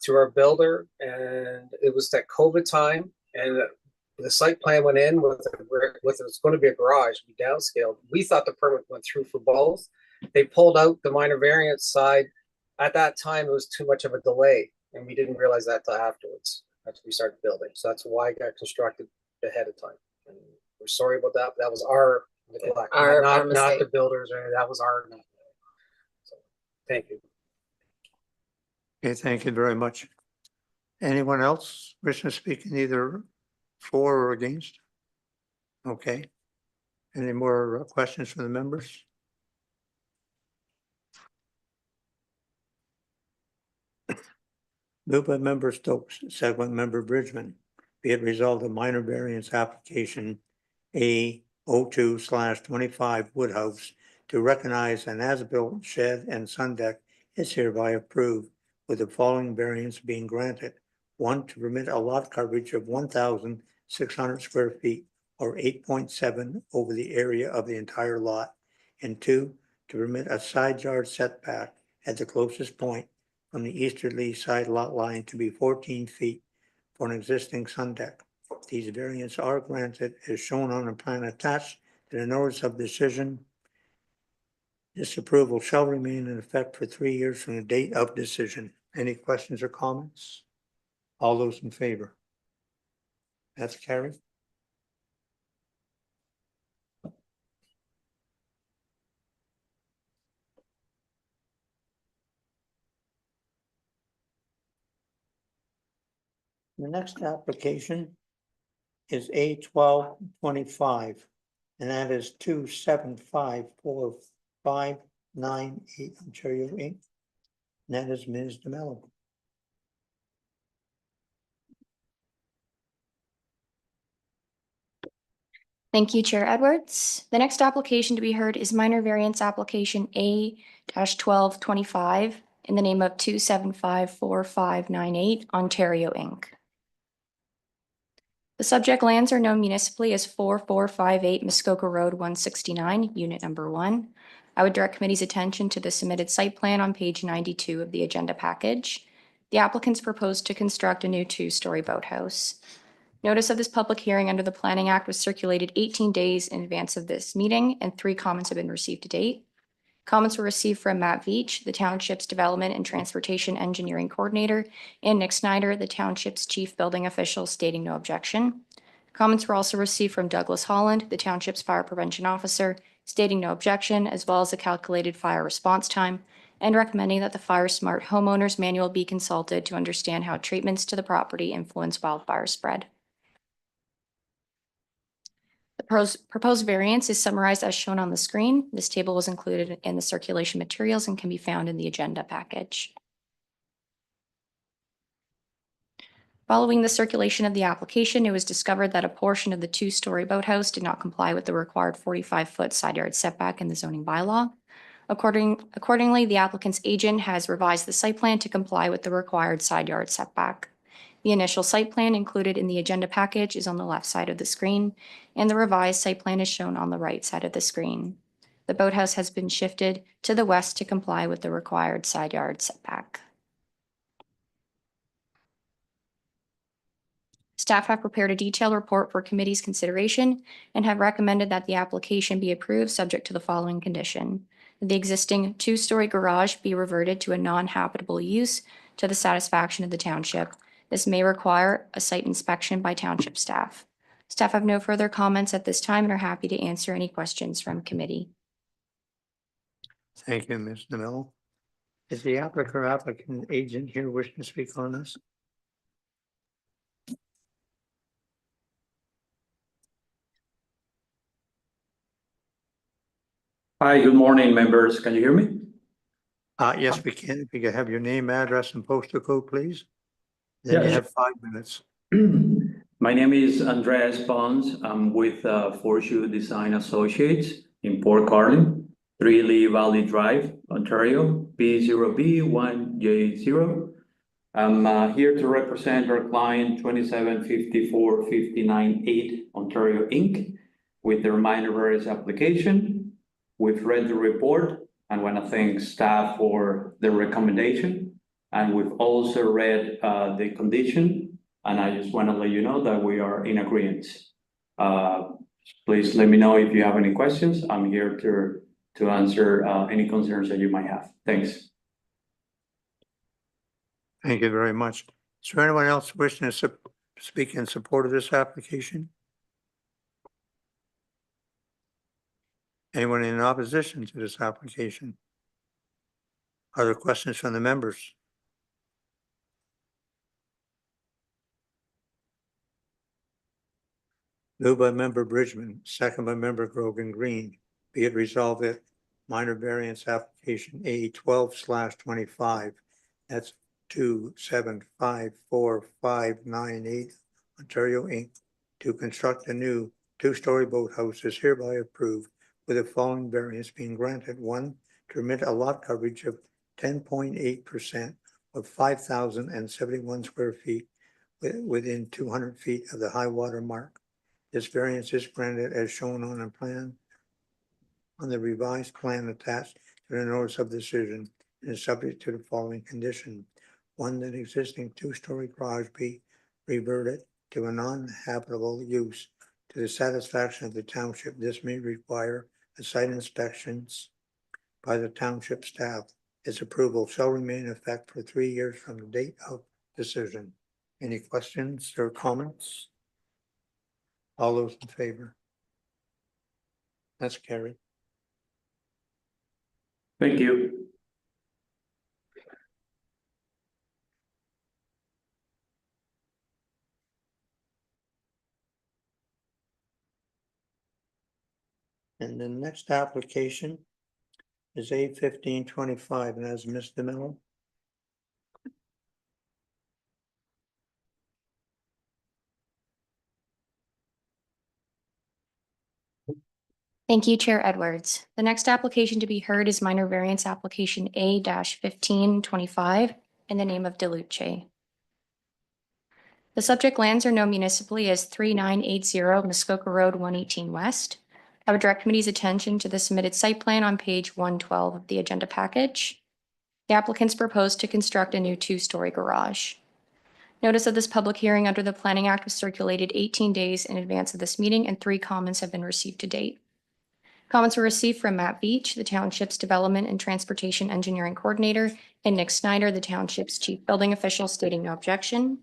Speaker 15: to our builder, and it was that COVID time, and the site plan went in with it's going to be a garage. We downscaled. We thought the permit went through for both. They pulled out the minor variance side. At that time, it was too much of a delay, and we didn't realize that till afterwards, after we started building. So that's why it got constructed ahead of time. And we're sorry about that, but that was our neglect, not the builders, or anything. That was our neglect. So, thank you.
Speaker 1: Okay, thank you very much. Anyone else wishing to speak in either for or against? Okay. Any more questions from the members? Moved by member Stokes, second by member Bridgman. Be it resolved, the minor variance application A02/25 Woodhouse to recognize an as-built shed and sun deck is hereby approved, with the following variance being granted. 1, to permit a lot coverage of 1,600 square feet or 8.7 over the area of the entire lot. And 2, to permit a side yard setback at the closest point from the easterly side lot line to be 14 feet for an existing sun deck. These variants are granted as shown on the plan attached to the notice of decision. This approval shall remain in effect for 3 years from the date of decision. Any questions or comments? All those in favor? That's carried. The next application is A1225, and that is 2754598 Ontario Inc. And that is Ms. DeMello.
Speaker 14: Thank you, Chair Edwards. The next application to be heard is minor variance application A-1225 in the name of 2754598 Ontario Inc. The subject lands are known municipally as 4458 Muskoka Road, 169, Unit Number 1. I would direct committee's attention to the submitted site plan on page 92 of the agenda package. The applicants propose to construct a new 2-story boathouse. Notice of this public hearing under the Planning Act was circulated 18 days in advance of this meeting, and 3 comments have been received to date. Comments were received from Matt Veach, the Township's Development and Transportation Engineering Coordinator, and Nick Snyder, the Township's Chief Building Official, stating no objection. Comments were also received from Douglas Holland, the Township's Fire Prevention Officer, stating no objection, as well as a calculated fire response time, and recommending that the Fire Smart Homeowners Manual be consulted to understand how treatments to the property influence wildfire spread. The proposed variance is summarized as shown on the screen. This table was included in the circulation materials and can be found in the agenda package. Following the circulation of the application, it was discovered that a portion of the 2-story boathouse did not comply with the required 45-foot side yard setback in the zoning bylaw. Accordingly, the applicant's agent has revised the site plan to comply with the required side yard setback. The initial site plan included in the agenda package is on the left side of the screen, and the revised site plan is shown on the right side of the screen. The boathouse has been shifted to the west to comply with the required side yard setback. Staff have prepared a detailed report for committee's consideration and have recommended that the application be approved subject to the following condition. The existing two-story garage be reverted to a non-habitable use to the satisfaction of the township. This may require a site inspection by township staff. Staff have no further comments at this time and are happy to answer any questions from committee.
Speaker 1: Thank you, Ms. DeMello. Is the applicant or applicant agent here wishing to speak on this?
Speaker 16: Hi, good morning, members. Can you hear me?
Speaker 1: Yes, we can. If you could have your name, address, and postal code, please. Then you
Speaker 16: Yes.
Speaker 1: have 5 minutes.
Speaker 16: My name is Andreas Pons. I'm with Fortune Design Associates in Port Carlin, 3 Lee Valley Drive, Ontario, B0B1J0. I'm here to represent our client 2754598 Ontario Inc. with their minor variance application. We've read the report and want to thank staff for the recommendation. And we've also read the condition. And I just want to let you know that we are in agreement. Please let me know if you have any questions. I'm here to answer any concerns that you might have. Thanks.
Speaker 1: Thank you very much. Is there anyone else wishing to speak in support of this application? Anyone in opposition to this application? Are there questions from the members? Moved by Member Bridgman, second by Member Grogan Green. Be it resolved that minor variance application A 12/25, that's 2754598 Ontario Inc. to construct a new 2-story boathouse is hereby approved, with the following variance being granted. 1, to permit a lot coverage of 10.8% of 5,071 square feet within 200 feet of the high water mark. This variance is granted as shown on a plan, on the revised plan attached to the notice of decision, and is subject to the following condition. 1, that existing 2-story garage be reverted to a non-habitable use to the satisfaction of the township. This may require a site inspections by the township staff. Its approval shall remain in effect for 3 years from the date of decision. Any questions or comments? All those in favor? That's carried.
Speaker 16: Thank you.
Speaker 1: And the next application is A1525, and that's Ms. DeMello.
Speaker 14: Thank you, Chair Edwards. The next application to be heard is minor variance application A-1525 in the name of DELUCE. The subject lands are known municipally as 3980 Muskoka Road 118 West. I would direct committee's attention to the submitted site plan on page 112 of the agenda package. The applicants propose to construct a new 2-story garage. Notice of this public hearing under the Planning Act was circulated 18 days in advance of this meeting, and 3 comments have been received to date. Comments were received from Matt Beach, the township's Development and Transportation Engineering Coordinator, and Nick Snyder, the township's Chief Building Official, stating no objection.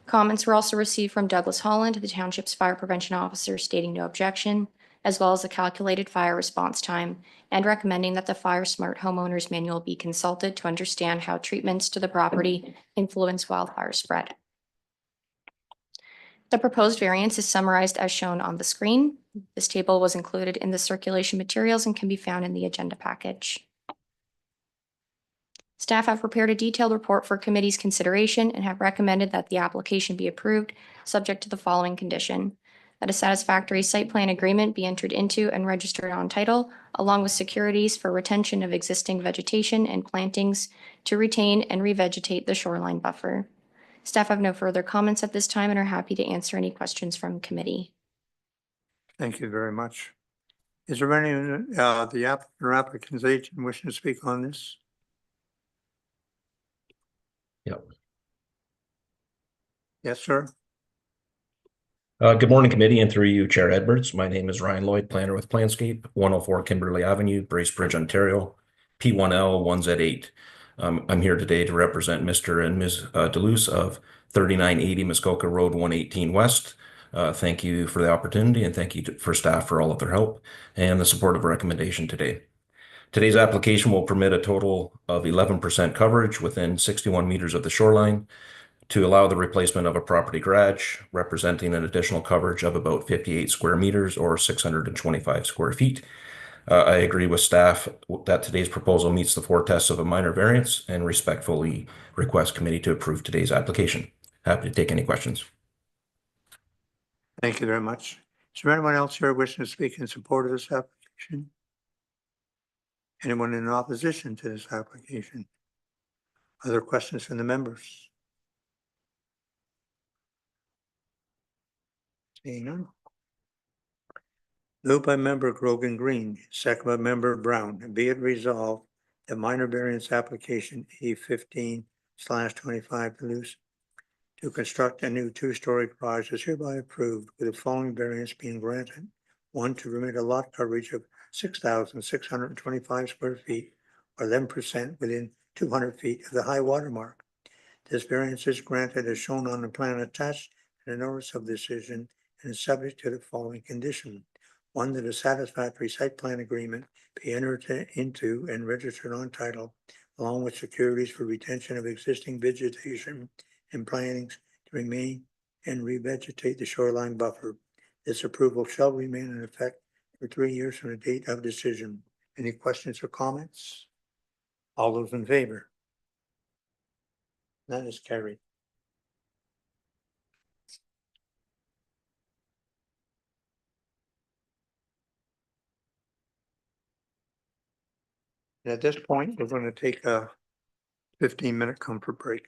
Speaker 14: Comments were also received from Douglas Holland, the township's Fire Prevention Officer, stating no objection, as well as the calculated fire response time, and recommending that the Fire Smart Homeowners Manual be consulted to understand how treatments to the property influence wildfire spread. The proposed variance is summarized as shown on the screen. This table was included in the circulation materials and can be found in the agenda package. Staff have prepared a detailed report for committee's consideration and have recommended that the application be approved, subject to the following condition: that a satisfactory site plan agreement be entered into and registered on title, along with securities for retention of existing vegetation and plantings to retain and revegetate the shoreline buffer. Staff have no further comments at this time and are happy to answer any questions from committee.
Speaker 1: Thank you very much. Is there any, the applicant or applicant's agent wishing to speak on this?
Speaker 17: Yep.
Speaker 1: Yes, sir.
Speaker 17: Good morning, committee, and through you, Chair Edwards. My name is Ryan Lloyd, planner with Planscape, 104 Kimberley Avenue, Bracebridge, Ontario, P1L 1Z8. I'm here today to represent Mr. and Ms. DeLuce of 3980 Muskoka Road 118 West. Thank you for the opportunity, and thank you for staff for all of their help and the supportive recommendation today. Today's application will permit a total of 11% coverage within 61 meters of the shoreline to allow the replacement of a property garage, representing an additional coverage of about 58 square meters or 625 square feet. I agree with staff that today's proposal meets the 4 tests of a minor variance and respectfully request committee to approve today's application. Happy to take any questions.
Speaker 1: Thank you very much. Is there anyone else here wishing to speak in support of this application? Anyone in opposition to this application? Other questions from the members? Seeing none. Moved by member Grogan Green, second by member Brown, and be it resolved that minor variance application E15/25 DELUCE to construct a new 2-story garage is hereby approved with the following variance being granted. 1, to permit a lot coverage of 6,625 square feet or 11% within 200 feet of the high water mark. This variance is granted as shown on the plan attached to the notice of decision and is subject to the following condition. 1, that a satisfactory site plan agreement be entered into and registered on title, along with securities for retention of existing vegetation and plantings to remain and revegetate the shoreline buffer. This approval shall remain in effect for 3 years from the date of decision. Any questions or comments? All those in favor? That is carried. And at this point, we're going to take a 15-minute comfort break.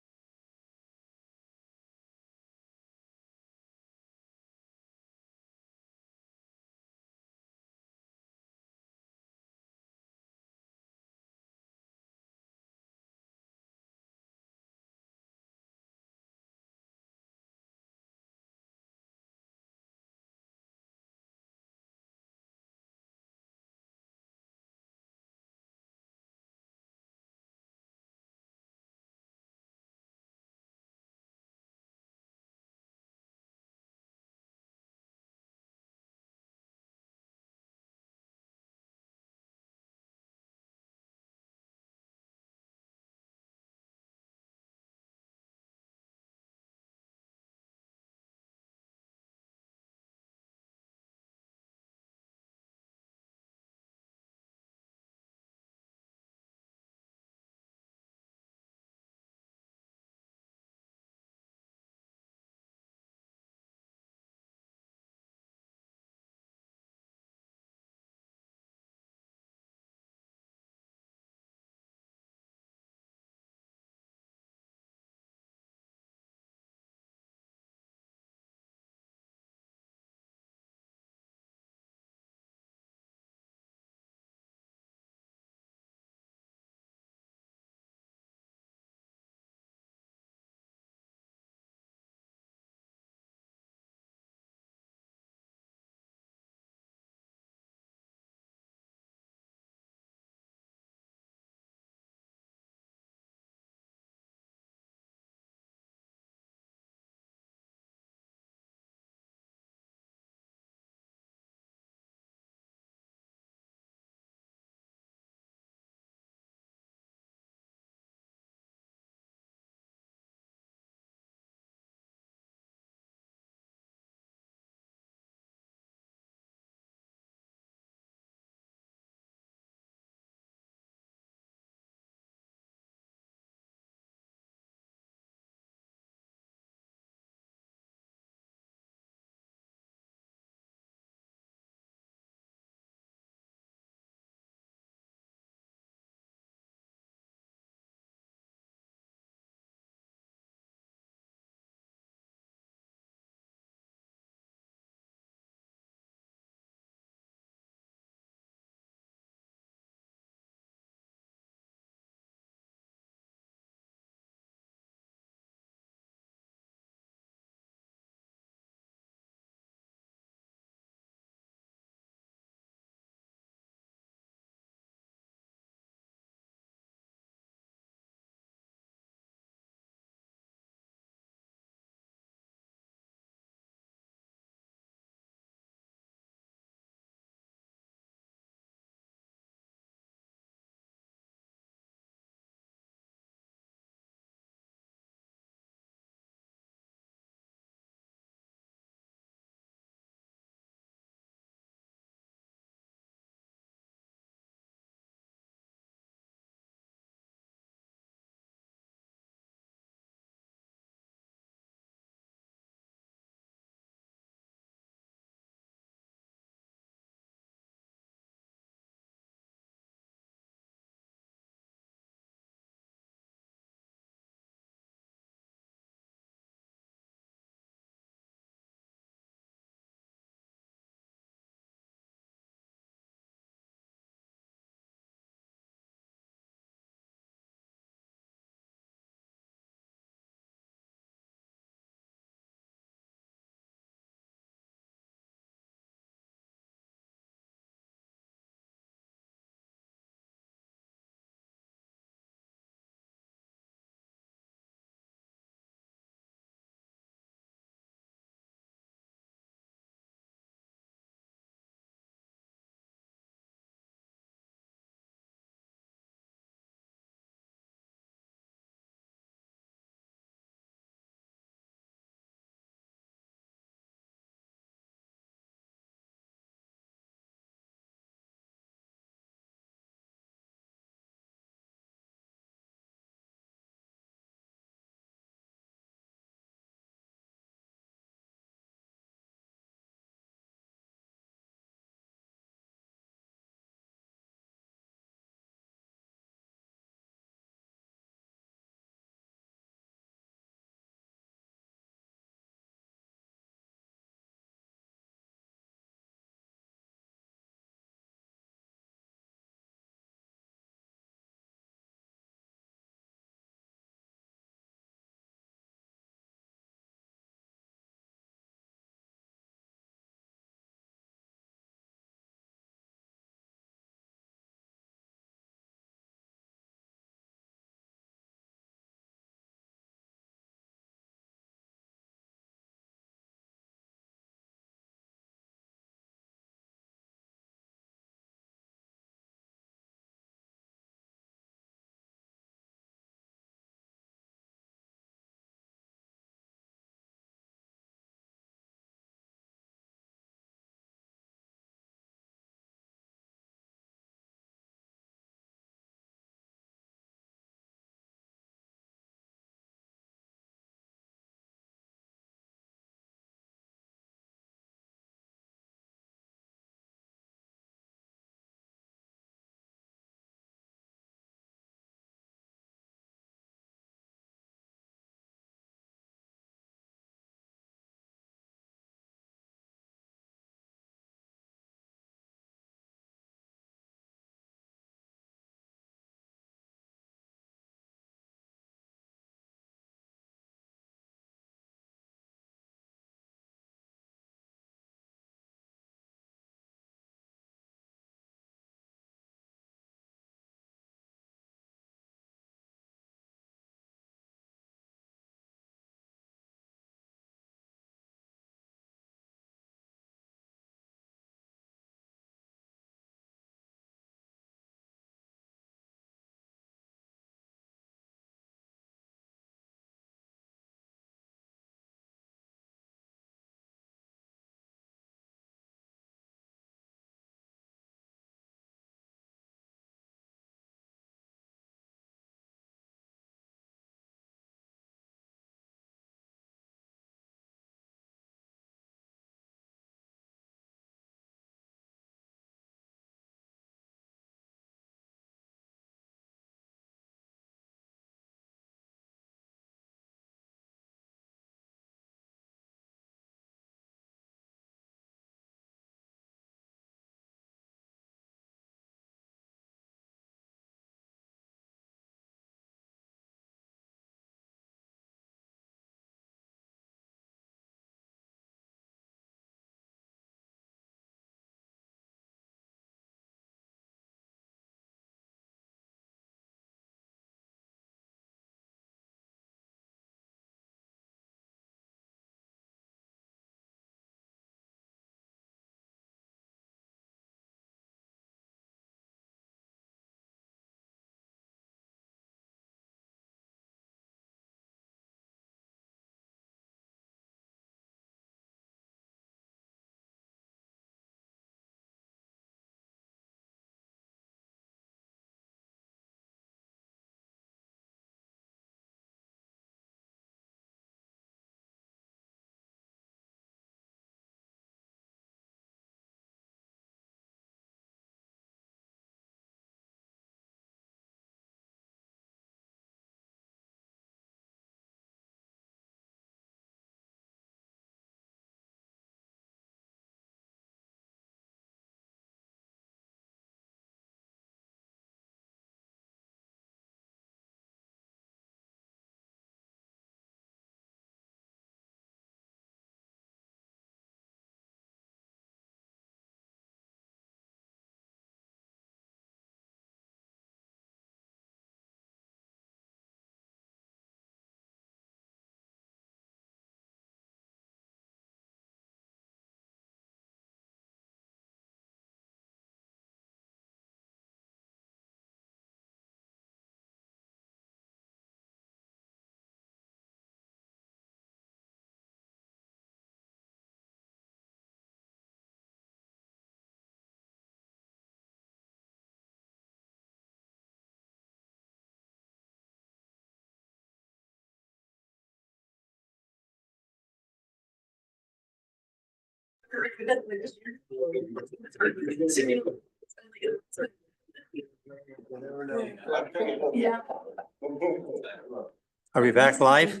Speaker 1: Are we back live?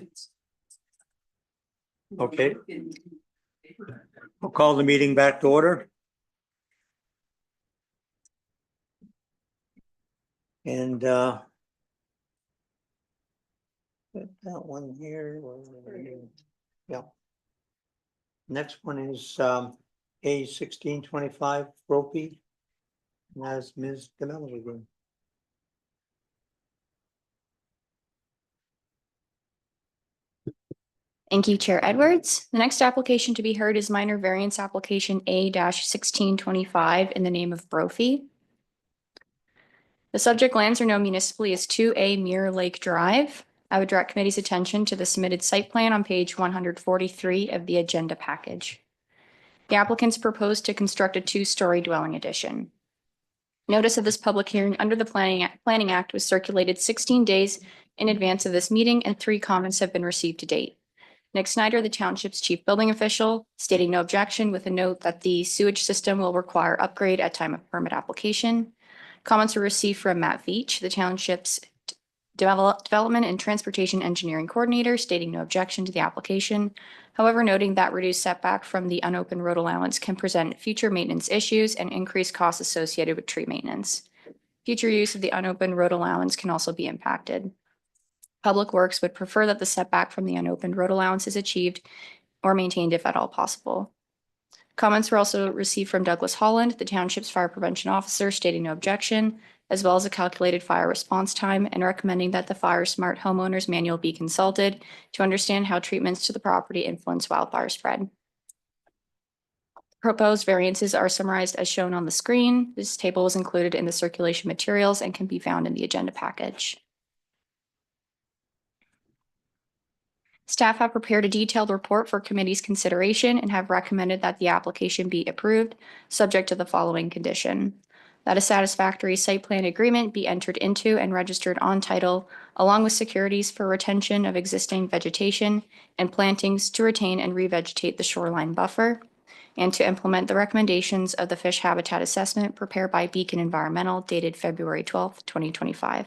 Speaker 1: Okay. We'll call the meeting back to order. And that one here. Yeah. Next one is A 1625 Brophy. And that's Ms. DeMello again.
Speaker 14: Thank you, Chair Edwards. The next application to be heard is minor variance application A-1625 in the name of Brophy. The subject lands are known municipally as 2A Mirror Lake Drive. I would direct committee's attention to the submitted site plan on page 143 of the agenda package. The applicants propose to construct a two-story dwelling addition. Notice of this public hearing under the Planning Act was circulated 16 days in advance of this meeting, and 3 comments have been received to date. Nick Snyder, the township's chief building official, stating no objection with a note that the sewage system will require upgrade at time of permit application. Comments were received from Matt Veach, the township's development and transportation engineering coordinator, stating no objection to the application. However, noting that reduced setback from the unopened road allowance can present future maintenance issues and increased costs associated with tree maintenance. Future use of the unopened road allowance can also be impacted. Public Works would prefer that the setback from the unopened road allowance is achieved or maintained if at all possible. Comments were also received from Douglas Holland, the township's fire prevention officer, stating no objection, as well as a calculated fire response time and recommending that the Fire Smart Homeowners Manual be consulted to understand how treatments to the property influence wildfire spread. Proposed variances are summarized as shown on the screen. This table was included in the circulation materials and can be found in the agenda package. Staff have prepared a detailed report for committee's consideration and have recommended that the application be approved, subject to the following condition: that a satisfactory site plan agreement be entered into and registered on title, along with securities for retention of existing vegetation and plantings to retain and revegetate the shoreline buffer, and to implement the recommendations of the fish habitat assessment prepared by Beacon Environmental dated February 12th, 2025.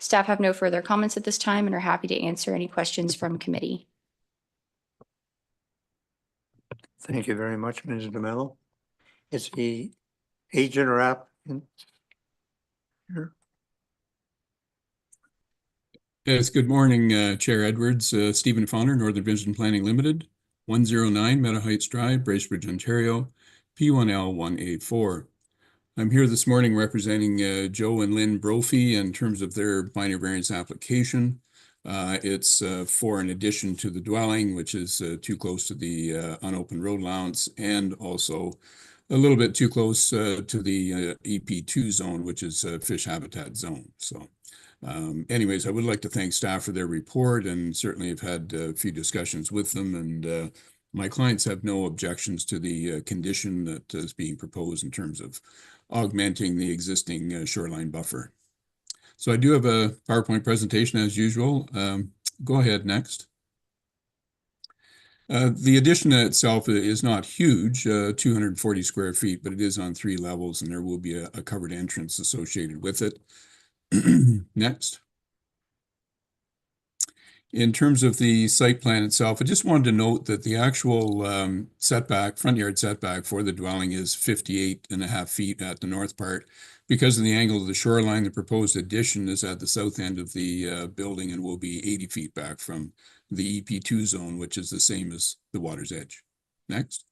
Speaker 14: Staff have no further comments at this time and are happy to answer any questions from committee.
Speaker 1: Thank you very much, Ms. DeMello. Is the agent or applicant here?
Speaker 18: Yes, good morning, Chair Edwards. Stephen Fowler, Northern Vision Planning Limited, 109 Meadow Heights Drive, Bracebridge, Ontario, P1L184. I'm here this morning representing Joe and Lynn Brophy in terms of their minor variance application. It's for an addition to the dwelling, which is too close to the unopened road allowance, and also a little bit too close to the EP2 zone, which is a fish habitat zone. So anyways, I would like to thank staff for their report, and certainly have had a few discussions with them, and my clients have no objections to the condition that is being proposed in terms of augmenting the existing shoreline buffer. So I do have a PowerPoint presentation as usual. Go ahead, next. The addition itself is not huge, 240 square feet, but it is on 3 levels, and there will be a covered entrance associated with it. Next. In terms of the site plan itself, I just wanted to note that the actual setback, front yard setback for the dwelling is 58.5 feet at the north part. Because of the angle of the shoreline, the proposed addition is at the south end of the building and will be 80 feet back from the EP2 zone, which is the same as the water's edge. Next.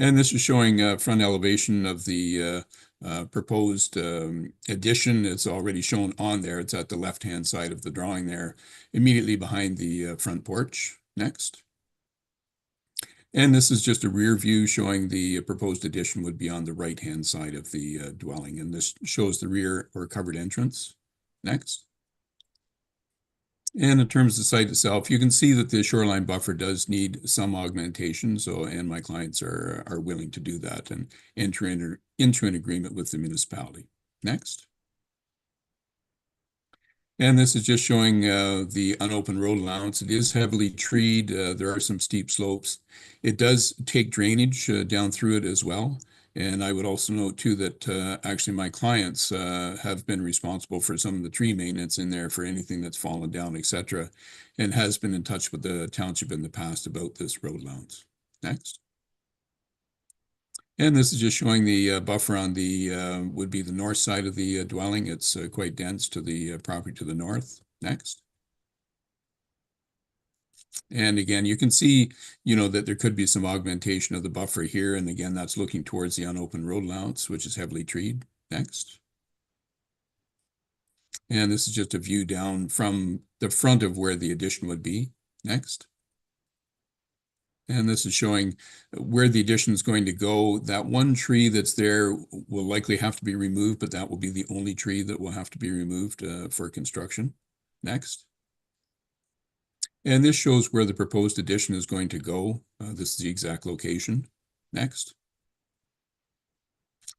Speaker 18: And this is showing front elevation of the proposed addition. It's already shown on there. It's at the left-hand side of the drawing there, immediately behind the front porch. Next. And this is just a rear view showing the proposed addition would be on the right-hand side of the dwelling. And this shows the rear or covered entrance. Next. And in terms of the site itself, you can see that the shoreline buffer does need some augmentation. So, and my clients are willing to do that and enter into an agreement with the municipality. Next. And this is just showing the unopened road allowance. It is heavily treed. There are some steep slopes. It does take drainage down through it as well. And I would also note too that actually my clients have been responsible for some of the tree maintenance in there for anything that's fallen down, etc., and has been in touch with the township in the past about this road allowance. Next. And this is just showing the buffer on the would be the north side of the dwelling. It's quite dense to the property to the north. Next. And again, you can see, that there could be some augmentation of the buffer here. And again, that's looking towards the unopened road allowance, which is heavily treed. Next. And this is just a view down from the front of where the addition would be. Next. And this is showing where the addition is going to go. That one tree that's there will likely have to be removed, but that will be the only tree that will have to be removed for construction. Next. And this shows where the proposed addition is going to go. This is the exact location. Next.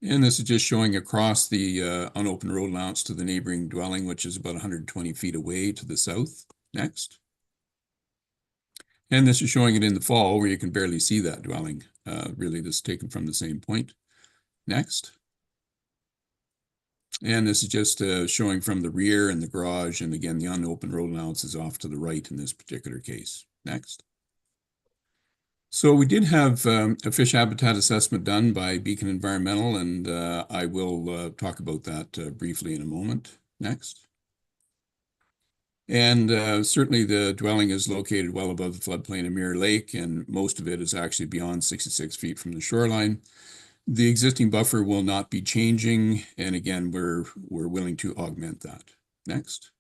Speaker 18: And this is just showing across the unopened road allowance to the neighboring dwelling, which is about 120 feet away to the south. Next. And this is showing it in the fall where you can barely see that dwelling. Really, this is taken from the same point. Next. And this is just showing from the rear and the garage. And again, the unopened road allowance is off to the right in this particular case. Next. So we did have a fish habitat assessment done by Beacon Environmental, and I will talk about that briefly in a moment. Next. And certainly the dwelling is located well above the floodplain of Mirror Lake, and most of it is actually beyond 66 feet from the shoreline. The existing buffer will not be changing, and again, we're willing to augment that. Next.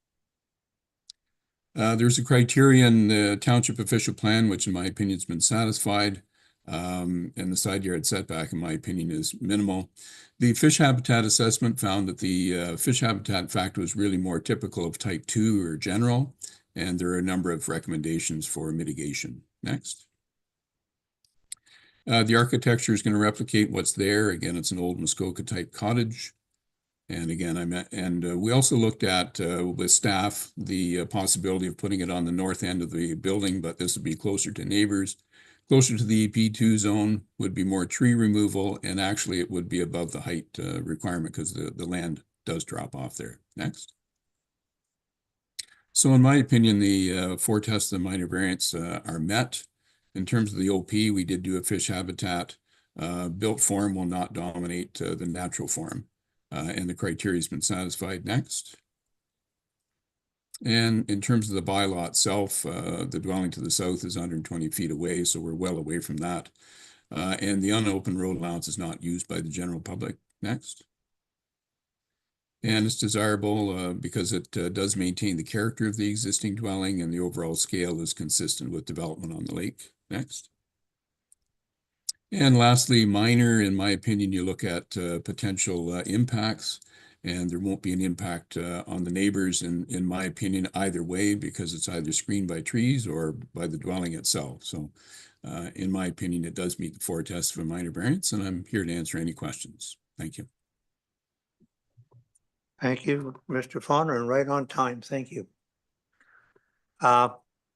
Speaker 18: There's a criteria in the township official plan, which in my opinion has been satisfied. And the side yard setback, in my opinion, is minimal. The fish habitat assessment found that the fish habitat factor was really more typical of type 2 or general, and there are a number of recommendations for mitigation. Next. The architecture is going to replicate what's there. Again, it's an old Muskoka type cottage. And again, we also looked at with staff the possibility of putting it on the north end of the building, but this would be closer to neighbors. Closer to the EP2 zone would be more tree removal, and actually it would be above the height requirement because the land does drop off there. Next. So in my opinion, the 4 tests of the minor variance are met. In terms of the OP, we did do a fish habitat. Built form will not dominate the natural form, and the criteria has been satisfied. Next. And in terms of the bylaw itself, the dwelling to the south is 120 feet away, so we're well away from that. And the unopened road allowance is not used by the general public. Next. And it's desirable because it does maintain the character of the existing dwelling, and the overall scale is consistent with development on the lake. Next. And lastly, minor, in my opinion, you look at potential impacts. And there won't be an impact on the neighbors, in my opinion, either way, because it's either screened by trees or by the dwelling itself. So in my opinion, it does meet the 4 tests of a minor variance, and I'm here to answer any questions. Thank you.
Speaker 1: Thank you, Mr. Fauner, and right on time. Thank you.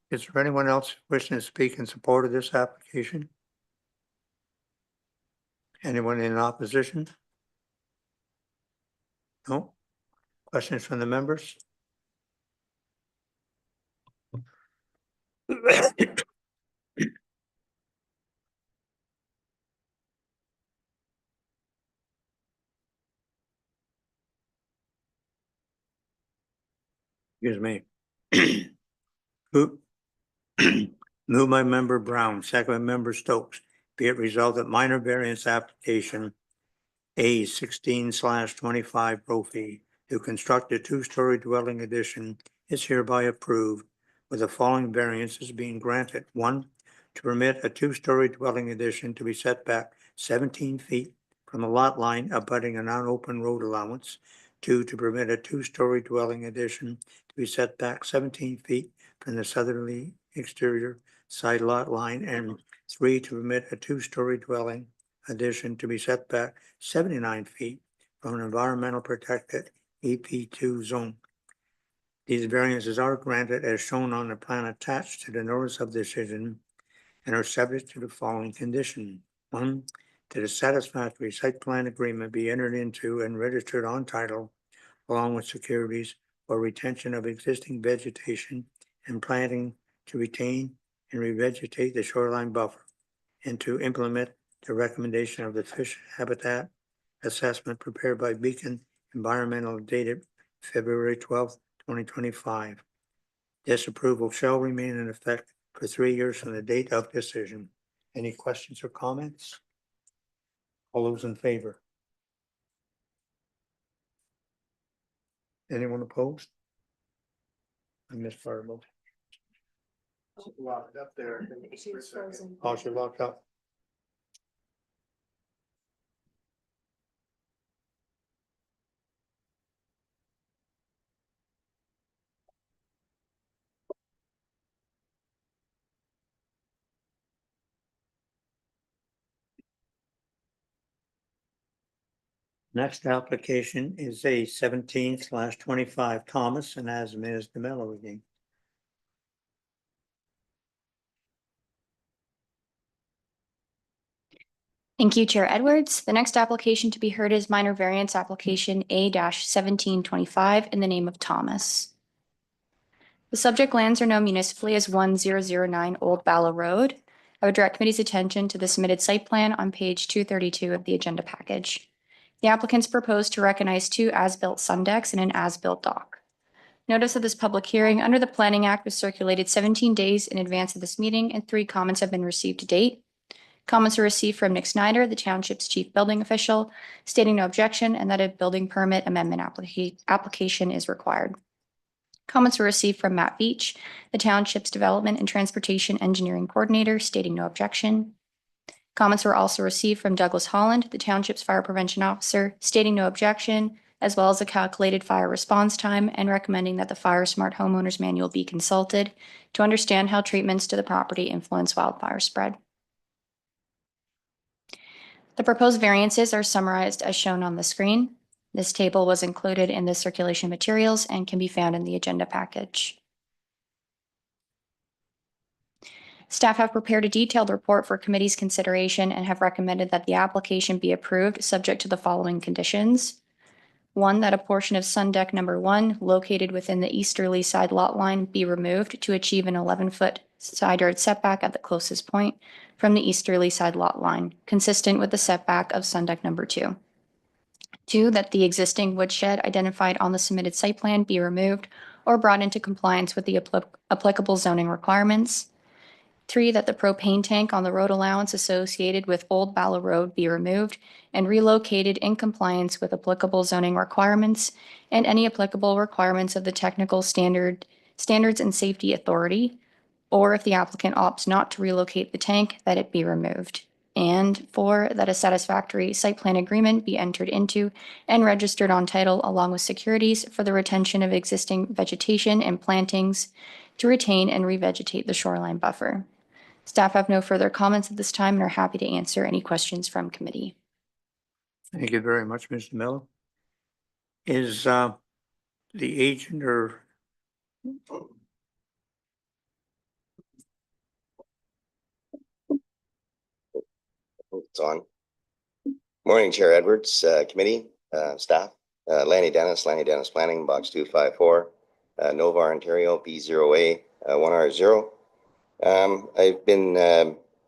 Speaker 1: Is there anyone else wishing to speak in support of this application? Anyone in opposition? No? Questions from the members? Excuse me. Move by member Brown, second by member Stokes. Be it resolved that minor variance application A 16/25 Brophy to construct a 2-story dwelling addition is hereby approved, with the following variances being granted. 1, to permit a 2-story dwelling addition to be set back 17 feet from the lot line abutting an unopened road allowance. 2, to permit a 2-story dwelling addition to be set back 17 feet from the southerly exterior side lot line. And 3, to permit a 2-story dwelling addition to be set back 79 feet from an environmental protected EP2 zone. These variances are granted as shown on the plan attached to the notice of decision and are subject to the following condition. One, that a satisfactory site plan agreement be entered into and registered on title along with securities for retention of existing vegetation and planting to retain and revegetate the shoreline buffer and to implement the recommendation of the fish habitat assessment prepared by Beacon Environmental dated February 12th, 2025. This approval shall remain in effect for 3 years from the date of decision. Any questions or comments? All those in favor? Anyone opposed? I missed part of it.
Speaker 10: Locked up there.
Speaker 1: Oh, she locked up. Next application is a 17/25 Thomas and as Ms. DeMello again.
Speaker 14: Thank you, Chair Edwards. The next application to be heard is minor variance application A-1725 in the name of Thomas. The subject lands are known municipally as 1009 Old Bala Road. I would direct committee's attention to the submitted site plan on page 232 of the agenda package. The applicants propose to recognize 2 as-built sun decks and an as-built dock. Notice of this public hearing under the Planning Act was circulated 17 days in advance of this meeting, and 3 comments have been received to date. Comments were received from Nick Snyder, the township's chief building official, stating no objection and that a building permit amendment application is required. Comments were received from Matt Beach, the township's development and transportation engineering coordinator, stating no objection. Comments were also received from Douglas Holland, the township's fire prevention officer, stating no objection, as well as a calculated fire response time and recommending that the Fire Smart Homeowners Manual be consulted to understand how treatments to the property influence wildfire spread. The proposed variances are summarized as shown on the screen. This table was included in the circulation materials and can be found in the agenda package. Staff have prepared a detailed report for committee's consideration and have recommended that the application be approved subject to the following conditions. 1, that a portion of sun deck number 1 located within the easterly side lot line be removed to achieve an 11-foot side yard setback at the closest point from the easterly side lot line, consistent with the setback of sun deck number 2. 2, that the existing woodshed identified on the submitted site plan be removed or brought into compliance with the applicable zoning requirements. 3, that the propane tank on the road allowance associated with Old Bala Road be removed and relocated in compliance with applicable zoning requirements and any applicable requirements of the Technical Standards and Safety Authority, or if the applicant opts not to relocate the tank, that it be removed. And 4, that a satisfactory site plan agreement be entered into and registered on title along with securities for the retention of existing vegetation and plantings to retain and revegetate the shoreline buffer. Staff have no further comments at this time and are happy to answer any questions from committee.
Speaker 1: Thank you very much, Mr. Miller. Is the agent or
Speaker 19: it's on. Morning, Chair Edwards, committee, staff, Lanny Dennis Planning, Box 254, Novar, Ontario, B0A 1R0. I've been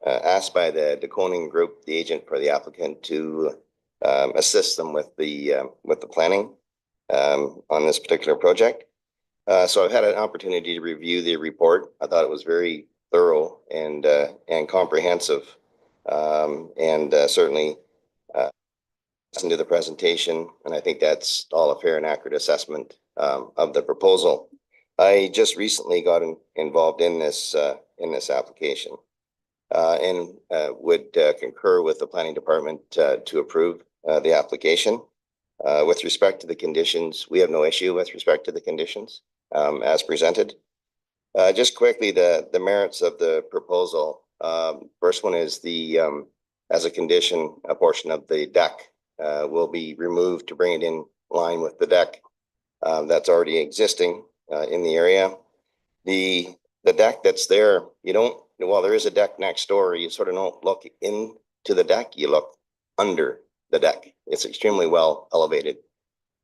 Speaker 19: asked by the DeConing Group, the agent for the applicant, to assist them with the planning on this particular project. So I've had an opportunity to review the report. I thought it was very thorough and comprehensive, and certainly listen to the presentation, and I think that's all a fair and accurate assessment of the proposal. I just recently got involved in this application and would concur with the planning department to approve the application. With respect to the conditions, we have no issue with respect to the conditions as presented. Just quickly, the merits of the proposal. First one is as a condition, a portion of the deck will be removed to bring it in line with the deck that's already existing. in the area. The deck that's there, you don't, well, there is a deck next door. You sort of don't look into the deck, you look under the deck. It's extremely well elevated.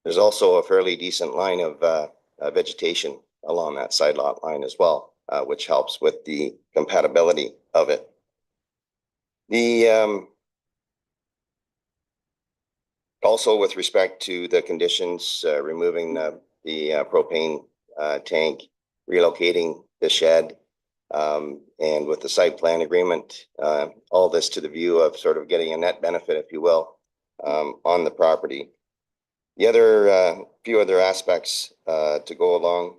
Speaker 19: There's also a fairly decent line of vegetation along that side lot line as well, which helps with the compatibility of it. The also with respect to the conditions, removing the propane tank, relocating the shed, and with the site plan agreement, all this to the view of sort of getting a net benefit, if you will, on the property. The other few other aspects to go along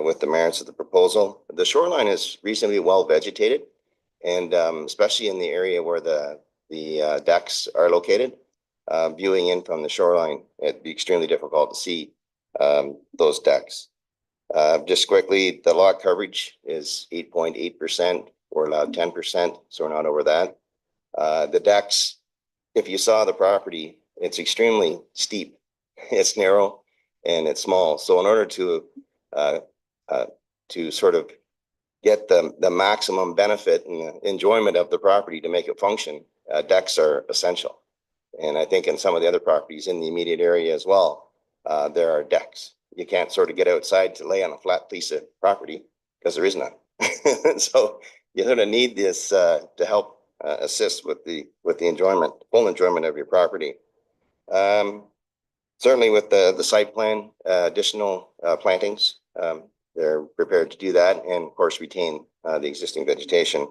Speaker 19: with the merits of the proposal. The shoreline is reasonably well vegetated, and especially in the area where the decks are located, viewing in from the shoreline, it'd be extremely difficult to see those decks. Just quickly, the lot coverage is 8.8%. We're allowed 10%, so we're not over that. The decks, if you saw the property, it's extremely steep. It's narrow and it's small. So in order to sort of get the maximum benefit and enjoyment of the property to make it function, decks are essential. And I think in some of the other properties in the immediate area as well, there are decks. You can't sort of get outside to lay on a flat piece of property because there is none. So you sort of need this to help assist with the enjoyment, full enjoyment of your property. Certainly with the site plan, additional plantings, they're prepared to do that, and of course retain the existing vegetation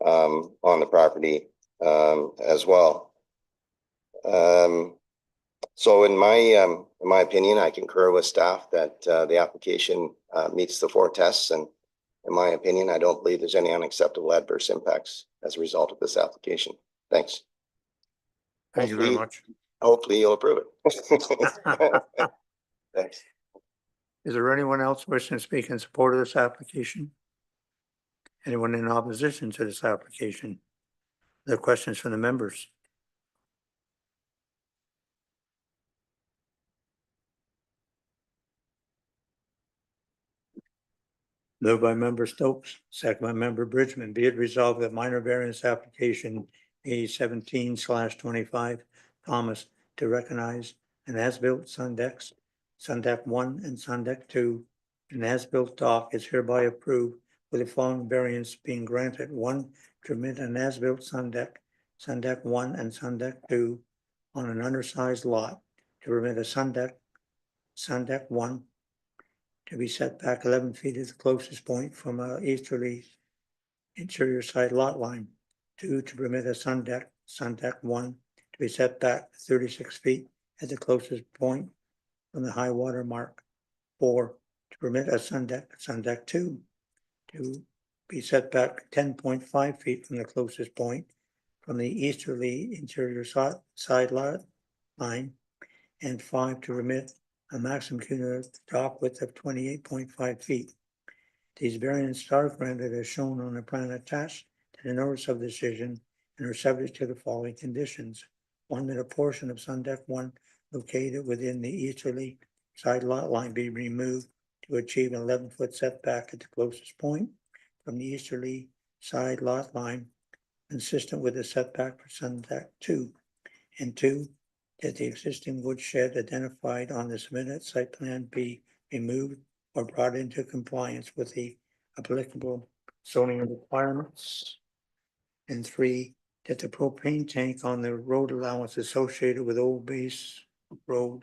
Speaker 19: on the property as well. So in my opinion, I concur with staff that the application meets the 4 tests, and in my opinion, I don't believe there's any unacceptable adverse impacts as a result of this application. Thanks.
Speaker 1: Thank you very much.
Speaker 19: Hopefully you'll approve it. Thanks.
Speaker 1: Is there anyone else wishing to speak in support of this application? Anyone in opposition to this application? Are there questions from the members? Moved by member Stokes, second by member Bridgman. Be it resolved that minor variance application A17/25, Thomas, to recognize an as-built sun deck 1 and sun deck 2, an as-built dock is hereby approved with the following variance being granted: 1, to permit an as-built sun deck 1 and sun deck 2 on an undersized lot, to permit a sun deck 1 to be set back 11 feet at the closest point from a easterly interior side lot line. 2, to permit a sun deck 1 to be set back 36 feet at the closest point from the high water mark. 4, to permit a sun deck 2 to be set back 10.5 feet from the closest point from the easterly interior side lot line. And 5, to permit a maximum cumulative dock width of 28.5 feet. These variants are granted as shown on the plan attached to the notice of decision and are subject to the following conditions. 1, that a portion of sun deck 1 located within the easterly side lot line be removed to achieve an 11-foot setback at the closest point from the easterly side lot line, consistent with the setback for sun deck 2. And 2, that the existing wood shed identified on the submitted site plan be removed or brought into compliance with the applicable zoning requirements. And 3, that the propane tank on the road allowance associated with Old Ballard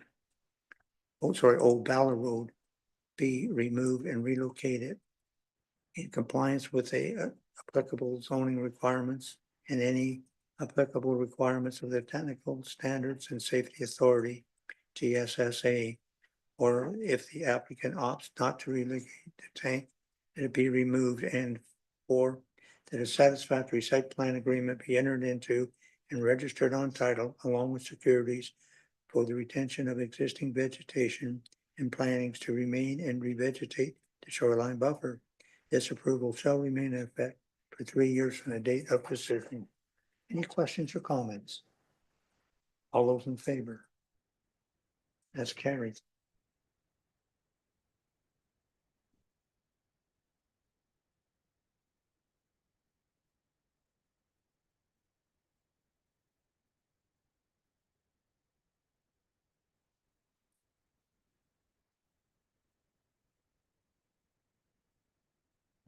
Speaker 1: Road be removed and relocated in compliance with the applicable zoning requirements and any applicable requirements of the Technical Standards and Safety Authority, TSSA, or if the applicant opts not to relocate the tank, that it be removed. And 4, that a satisfactory site plan agreement be entered into and registered on title along with securities for the retention of existing vegetation and plantings to remain and revegetate the shoreline buffer. This approval shall remain in effect for 3 years from the date of decision. Any questions or comments? All those in favor? That's carried.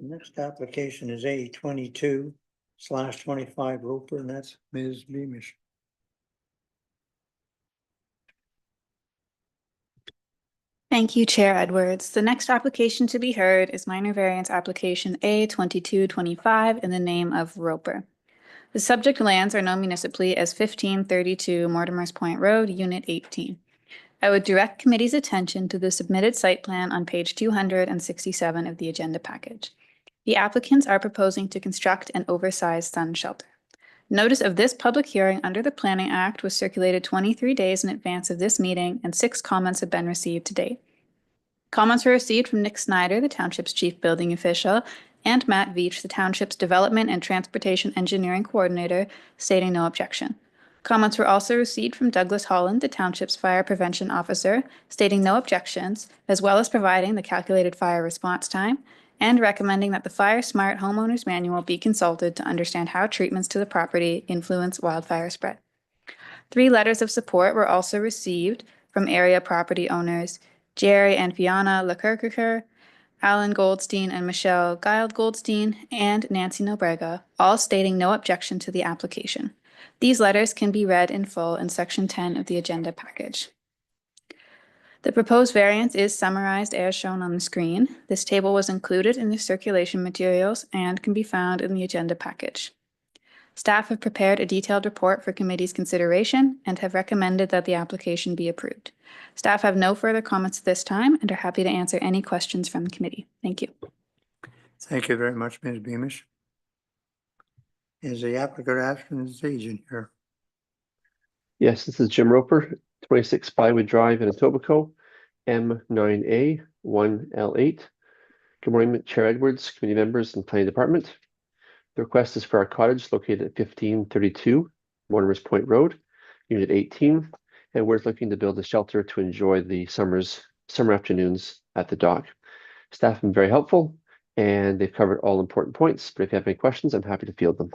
Speaker 1: The next application is A22/25 Roper, and that's Ms. Beamish.
Speaker 3: Thank you, Chair Edwards. The next application to be heard is minor variance application A2225 in the name of Roper. The subject lands are known municipally as 1532 Mortimer's Point Road, Unit 18. I would direct committee's attention to the submitted site plan on page 267 of the agenda package. The applicants are proposing to construct an oversized sun shelter. Notice of this public hearing under the Planning Act was circulated 23 days in advance of this meeting, and 6 comments have been received to date. Comments were received from Nick Snyder, the township's chief building official, and Matt Veach, the township's development and transportation engineering coordinator, stating no objection. Comments were also received from Douglas Holland, the township's fire prevention officer, stating no objections, as well as providing the calculated fire response time, and recommending that the Fire Smart Homeowner's Manual be consulted to understand how treatments to the property influence wildfire spread. 3 letters of support were also received from area property owners Jerry and Fiona Lecurker, Alan Goldstein and Michelle Gild Goldstein, and Nancy Nobrega, all stating no objection to the application. These letters can be read in full in section 10 of the agenda package. The proposed variance is summarized as shown on the screen. This table was included in the circulation materials and can be found in the agenda package. Staff have prepared a detailed report for committee's consideration and have recommended that the application be approved. Staff have no further comments at this time and are happy to answer any questions from the committee. Thank you.
Speaker 1: Thank you very much, Ms. Beamish. Is the applicant asking his agent here?
Speaker 20: Yes, this is Jim Roper, 26 Bywood Drive in Etobicoke, M9A 1L8. Good morning, Chair Edwards, committee members, and planning department. The request is for our cottage located at 1532 Mortimer's Point Road, Unit 18, and we're looking to build a shelter to enjoy the summer afternoons at the dock. Staff have been very helpful, and they've covered all important points, but if you have any questions, I'm happy to field them.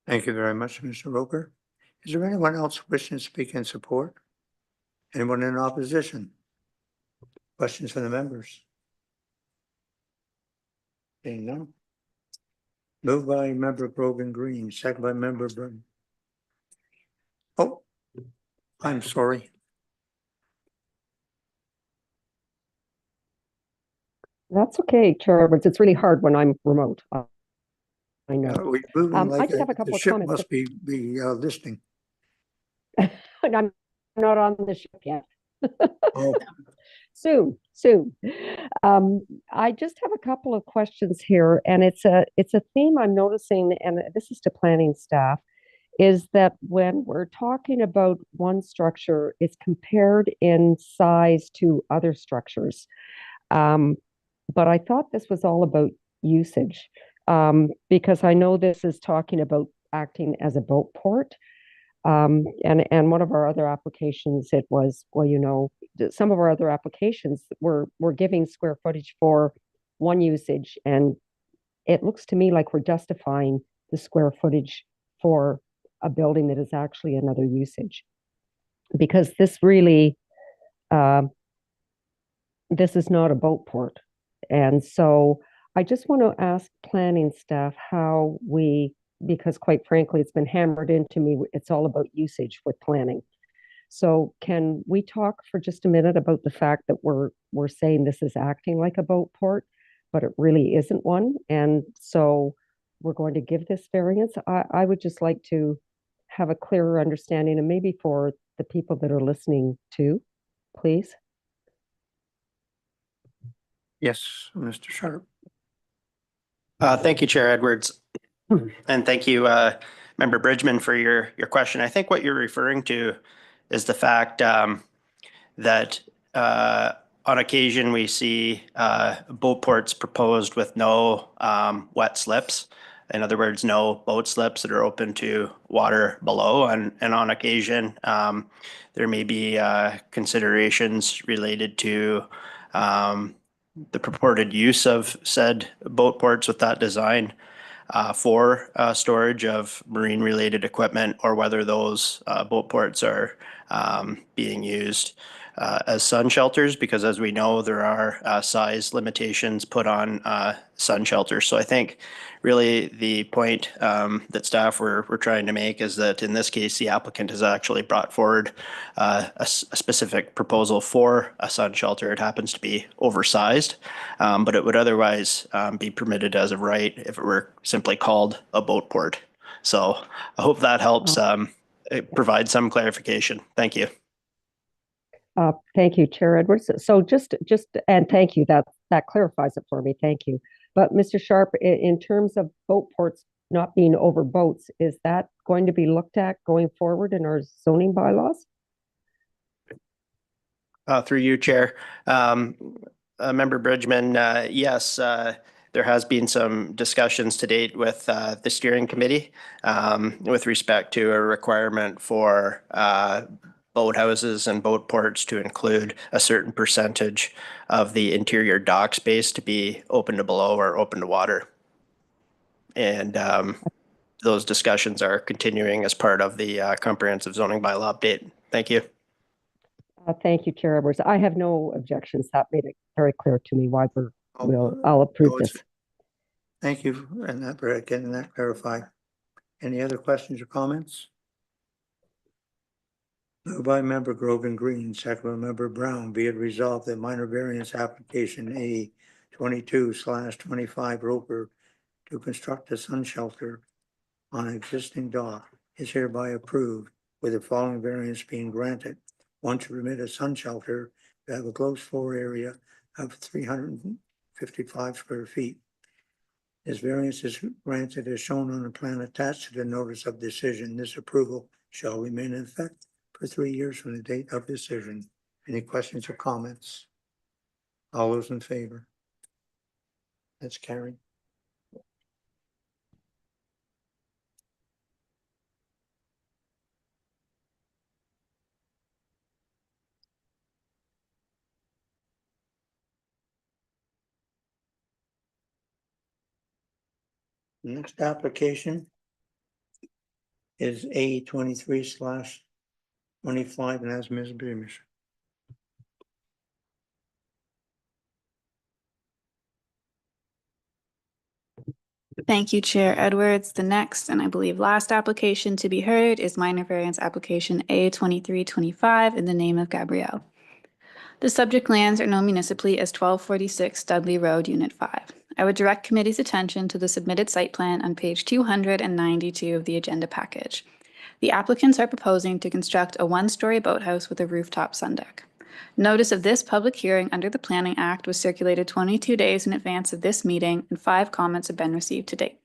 Speaker 1: Thank you very much, Mr. Roper. Is there anyone else wishing to speak in support? Anyone in opposition? Questions from the members? Seeing none. Moved by member Grogan Green, second by member Byrne. Oh, I'm sorry.
Speaker 5: That's okay, Chair Edwards. It's really hard when I'm remote. I know.
Speaker 1: We're moving like
Speaker 5: I just have a couple
Speaker 1: the
Speaker 5: of
Speaker 1: ship
Speaker 5: comments.
Speaker 1: must be listening.
Speaker 5: I'm not on the ship yet.
Speaker 1: Oh.
Speaker 5: Soon. I just have a couple of questions here, and it's a theme I'm noticing, and this is to planning staff, is that when we're talking about one structure, it's compared in size to other structures. But I thought this was all about usage, because I know this is talking about acting as a boat port. And one of our other applications, it was, well, you know, some of our other applications were giving square footage for one usage, and it looks to me like we're justifying the square footage for a building that is actually another usage, because this really, this is not a boat port. And so I just want to ask planning staff how we, because quite frankly, it's been hammered into me, it's all about usage with planning. So can we talk for just a minute about the fact that we're saying this is acting like a boat port, but it really isn't one? And so we're going to give this variance. I would just like to have a clearer understanding, and maybe for the people that are listening too, please.
Speaker 1: Yes, Mr. Sharp.
Speaker 6: Thank you, Chair Edwards. And thank you, Member Bridgman, for your question. I think what you're referring to is the fact that on occasion we see boat ports proposed with no wet slips. In other words, no boat slips that are open to water below. And on occasion, there may be considerations related to the purported use of said boat ports with that design for storage of marine-related equipment, or whether those boat ports are being used as sun shelters, because as we know, there are size limitations put on sun shelters. So I think really the point that staff were trying to make is that in this case, the applicant has actually brought forward a specific proposal for a sun shelter. It happens to be oversized, but it would otherwise be permitted as of right if it were simply called a boat port. So I hope that helps provide some clarification. Thank you.
Speaker 5: Thank you, Chair Edwards. So and thank you, that clarifies it for me. Thank you. But Mr. Sharp, in terms of boat ports not being over boats, is that going to be looked at going forward in our zoning bylaws?
Speaker 6: Through you, Chair. Member Bridgman, yes, there has been some discussions to date with the steering committee with respect to a requirement for boathouses and boat ports to include a certain percentage of the interior dock space to be open to below or open to water. And those discussions are continuing as part of the comprehensive zoning bylaw update. Thank you.
Speaker 5: Thank you, Chair Edwards. I have no objections. That made it very clear to me why I'll approve this.
Speaker 1: Thank you for getting that clarified. Any other questions or comments? Moved by Member Grogan Green, second by Member Brown, be it resolved that minor variance application A 22/25 Roper to construct a sun shelter on an existing dock is hereby approved, with the following variance being granted. One, to permit a sun shelter to have a gross floor area of 355 square feet. This variance is granted as shown on the plan attached to the notice of decision. This approval shall remain in effect for 3 years from the date of decision. Any questions or comments? All those in favor? That's carried. Next application is A 23/25, and that's Ms. Beamish.
Speaker 3: Thank you, Chair Edwards. The next, and I believe last application to be heard is minor variance application A 23/25 in the name of Gabrielle. The subject lands are known municipally as 1246 Dudley Road, Unit 5. I would direct committee's attention to the submitted site plan on page 292 of the agenda package. The applicants are proposing to construct a one-story boathouse with a rooftop sun deck. Notice of this public hearing under the Planning Act was circulated 22 days in advance of this meeting, and 5 comments have been received to date.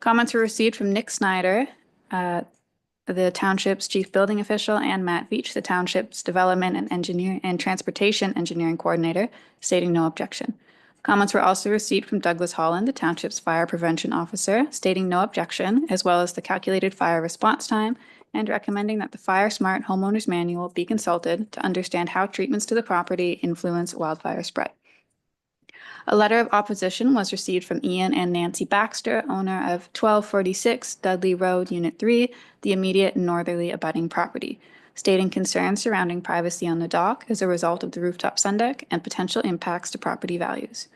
Speaker 3: Comments were received from Nick Snyder, the township's chief building official, and Matt Veach, the township's development and engineer and transportation engineering coordinator, stating no objection. Comments were also received from Douglas Holland, the township's fire prevention officer, stating no objection, as well as the calculated fire response time, and recommending that the Fire Smart Homeowner's Manual be consulted to understand how treatments to the property influence wildfire spread. A letter of opposition was received from Ian and Nancy Baxter, owner of 1246 Dudley Road, Unit 3, the immediate and northerly abutting property, stating concerns surrounding privacy on the dock as a result of the rooftop sun deck and potential impacts to property values.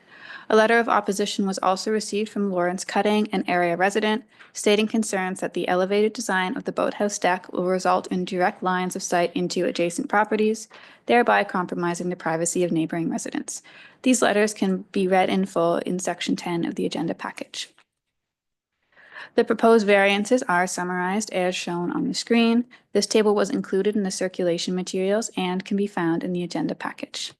Speaker 3: A letter of opposition was also received from Lawrence Cutting, an area resident, stating concerns that the elevated design of the boathouse deck will result in direct lines of sight into adjacent properties, thereby compromising the privacy of neighboring residents. These letters can be read in full in section 10 of the agenda package. The proposed variances are summarized as shown on the screen. This table was included in the circulation materials and can be found in the agenda package.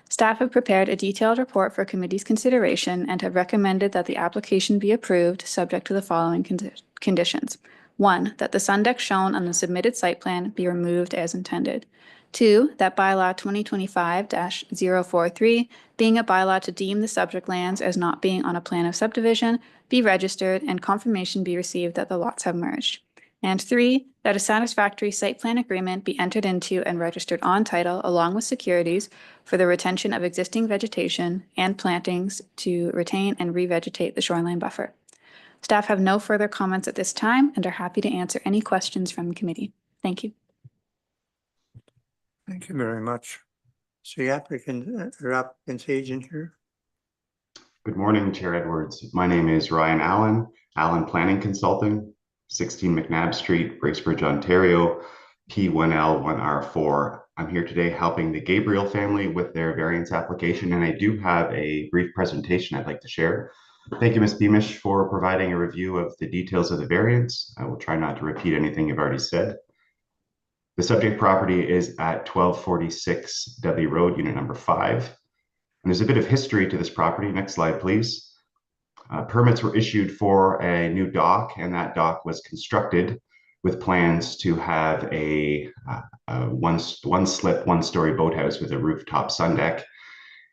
Speaker 3: Staff have prepared a detailed report for committee's consideration and have recommended that the application be approved subject to the following conditions. 1, that the sun deck shown on the submitted site plan be removed as intended. 2, that bylaw 2025-043, being a bylaw to deem the subject lands as not being on a plan of subdivision, be registered and confirmation be received that the lots have merged. And 3, that a satisfactory site plan agreement be entered into and registered on title along with securities for the retention of existing vegetation and plantings to retain and revegetate the shoreline buffer. Staff have no further comments at this time and are happy to answer any questions from the committee. Thank you.
Speaker 1: Thank you very much. So the applicant's agent here.
Speaker 21: Good morning, Chair Edwards. My name is Ryan Allen Planning Consulting, 16 McNabb Street, Bracebridge, Ontario, P1L1R4. I'm here today helping the Gabriel family with their variance application, and I do have a brief presentation I'd like to share. Thank you, Ms. Beamish, for providing a review of the details of the variance. I will try not to repeat anything you've already said. The subject property is at 1246 Dudley Road, unit number 5. And there's a bit of history to this property. Next slide, please. Permits were issued for a new dock, and that dock was constructed with plans to have a one-story boathouse with a rooftop sun deck.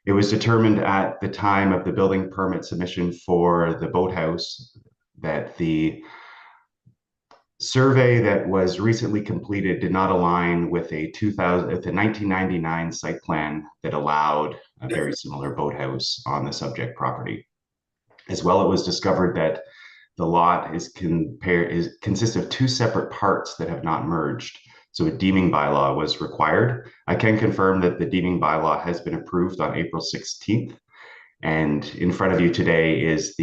Speaker 21: It was determined at the time of the building permit submission for the boathouse that the survey that was recently completed did not align with the 1999 site plan that allowed a very similar boathouse on the subject property. As well, it was discovered that the lot consists of 2 separate parts that have not merged. So a deeming bylaw was required. I can confirm that the deeming bylaw has been approved on April 16th. And in front of you today is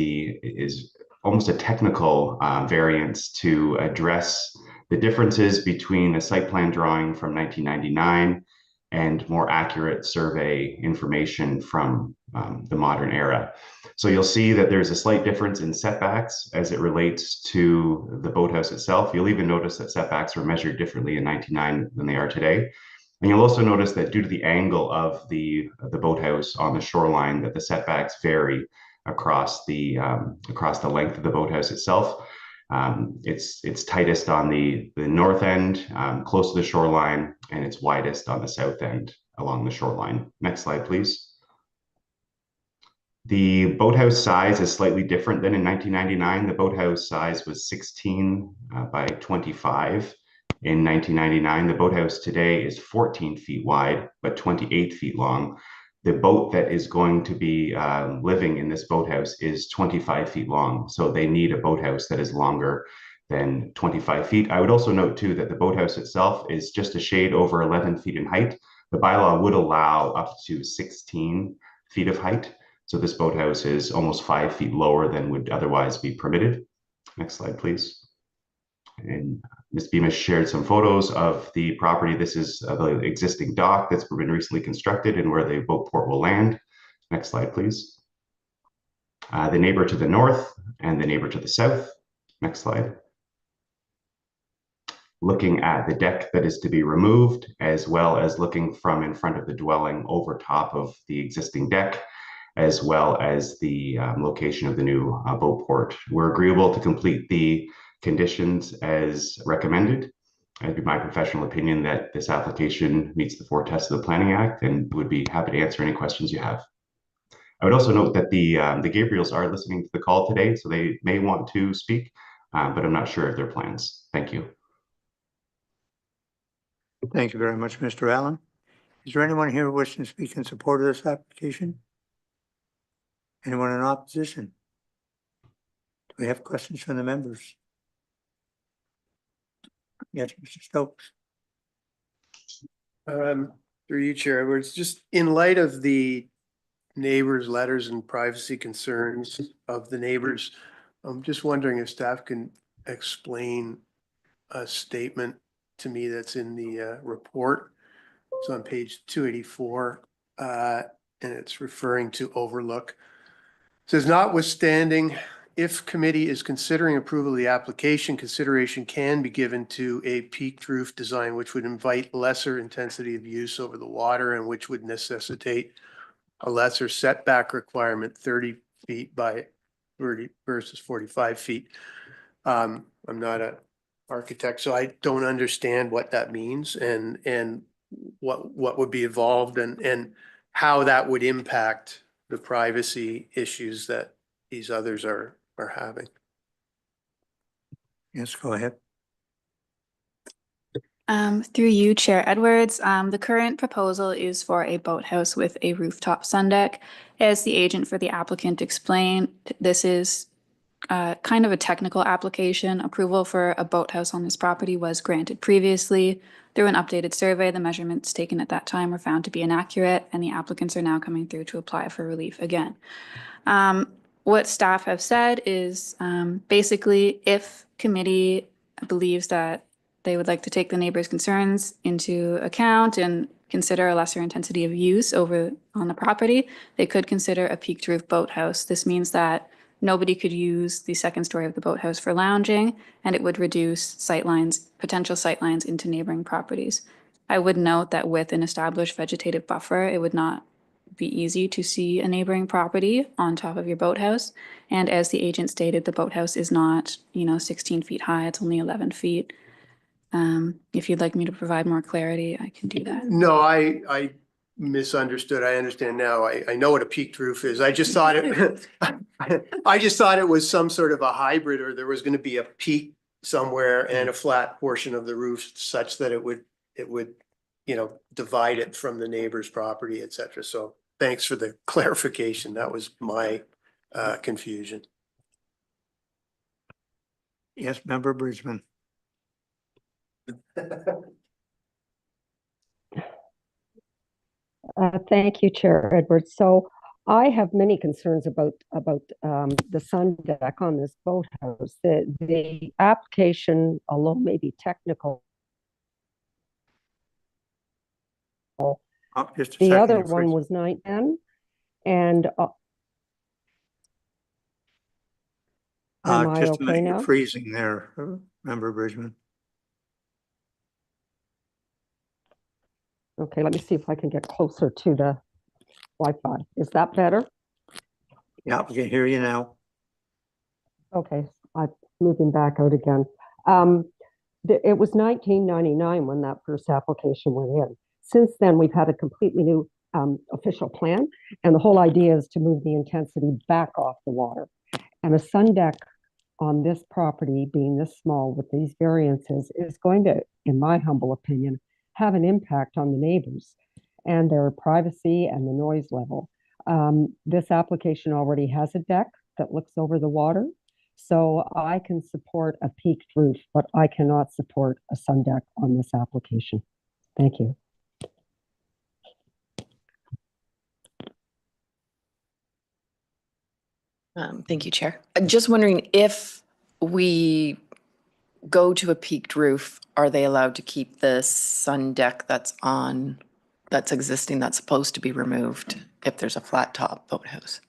Speaker 21: almost a technical variance to address the differences between a site plan drawing from 1999 and more accurate survey information from the modern era. So you'll see that there's a slight difference in setbacks as it relates to the boathouse itself. You'll even notice that setbacks were measured differently in 1999 than they are today. And you'll also notice that due to the angle of the boathouse on the shoreline, that the setbacks vary across the length of the boathouse itself. It's tightest on the north end, close to the shoreline, and it's widest on the south end along the shoreline. Next slide, please. The boathouse size is slightly different than in 1999. The boathouse size was 16 by 25 in 1999. The boathouse today is 14 feet wide, but 28 feet long. The boat that is going to be living in this boathouse is 25 feet long. So they need a boathouse that is longer than 25 feet. I would also note too that the boathouse itself is just a shade over 11 feet in height. The bylaw would allow up to 16 feet of height. So this boathouse is almost 5 feet lower than would otherwise be permitted. Next slide, please. And Ms. Beamish shared some photos of the property. This is the existing dock that's been recently constructed and where the boat port will land. Next slide, please. The neighbor to the north and the neighbor to the south. Next slide. Looking at the deck that is to be removed, as well as looking from in front of the dwelling over top of the existing deck, as well as the location of the new boat port. We're agreeable to complete the conditions as recommended. It'd be my professional opinion that this application meets the 4 tests of the Planning Act, and would be happy to answer any questions you have. I would also note that the Gabriels are listening to the call today, so they may want to speak, but I'm not sure of their plans. Thank you.
Speaker 1: Thank you very much, Mr. Allen. Is there anyone here wishing to speak in support of this application? Anyone in opposition? Do we have questions from the members? Yes, Mr. Stokes.
Speaker 10: Through you, Chair Edwards, just in light of the neighbors' letters and privacy concerns of the neighbors, I'm just wondering if staff can explain a statement to me that's in the report. It's on page 284, and it's referring to overlook. It says, notwithstanding, if committee is considering approval of the application, consideration can be given to a peaked roof design, which would invite lesser intensity of use over the water and which would necessitate a lesser setback requirement, 30 feet by 30 versus 45 feet. I'm not an architect, so I don't understand what that means and what would be involved and how that would impact the privacy issues that these others are having.
Speaker 1: Yes, go ahead.
Speaker 3: Through you, Chair Edwards, the current proposal is for a boathouse with a rooftop sun deck. As the agent for the applicant explained, this is kind of a technical application. Approval for a boathouse on this property was granted previously. Through an updated survey, the measurements taken at that time were found to be inaccurate, and the applicants are now coming through to apply for relief again. What staff have said is basically if committee believes that they would like to take the neighbors' concerns into account and consider a lesser intensity of use over on the property, they could consider a peaked roof boathouse. This means that nobody could use the second story of the boathouse for lounging, and it would reduce potential sightlines into neighboring properties. I would note that with an established vegetative buffer, it would not be easy to see a neighboring property on top of your boathouse. And as the agent stated, the boathouse is not, 16 feet high, it's only 11 feet. If you'd like me to provide more clarity, I can do that.
Speaker 10: No, I misunderstood. I understand now. I know what a peaked roof is. I just thought it was some sort of a hybrid, or there was going to be a peak somewhere and a flat portion of the roof such that it would, divide it from the neighbor's property, et cetera. So thanks for the clarification. That was my confusion.
Speaker 1: Yes, Member Bridgman.
Speaker 5: Thank you, Chair Edwards. So I have many concerns about the sun deck on this boathouse. The application, although maybe technical,
Speaker 1: Just a
Speaker 5: the
Speaker 1: second,
Speaker 5: other
Speaker 1: you're
Speaker 5: one
Speaker 1: freezing.
Speaker 5: was 910, and am I
Speaker 1: Just a minute,
Speaker 5: okay
Speaker 1: you're
Speaker 5: now?
Speaker 1: freezing there, Member Bridgman.
Speaker 5: Okay, let me see if I can get closer to the Wi-Fi. Is that better?
Speaker 1: Yeah, we can hear you now.
Speaker 5: Okay, I'm moving back out again. It was 1999 when that first application went in. Since then, we've had a completely new official plan, and the whole idea is to move the intensity back off the water. And a sun deck on this property, being this small with these variances, is going to, in my humble opinion, have an impact on the neighbors and their privacy and the noise level. This application already has a deck that looks over the water, so I can support a peaked roof, but I cannot support a sun deck on this application. Thank you.
Speaker 12: Thank you, Chair. I'm just wondering if we go to a peaked roof, are they allowed to keep the sun deck that's existing, that's supposed to be removed if there's a flat top boathouse?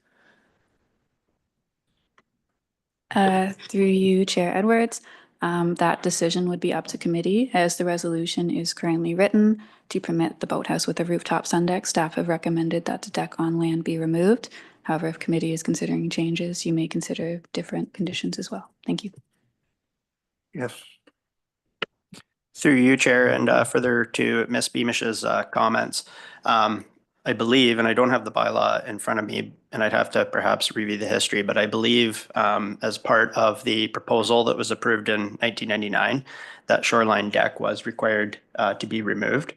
Speaker 3: Through you, Chair Edwards, that decision would be up to committee. As the resolution is currently written to permit the boathouse with a rooftop sun deck, staff have recommended that the deck on land be removed. However, if committee is considering changes, you may consider different conditions as well. Thank you.
Speaker 1: Yes.
Speaker 6: Through you, Chair, and further to Ms. Beamish's comments, I believe, and I don't have the bylaw in front of me, and I'd have to perhaps review the history, but I believe as part of the proposal that was approved in 1999, that shoreline deck was required to be removed.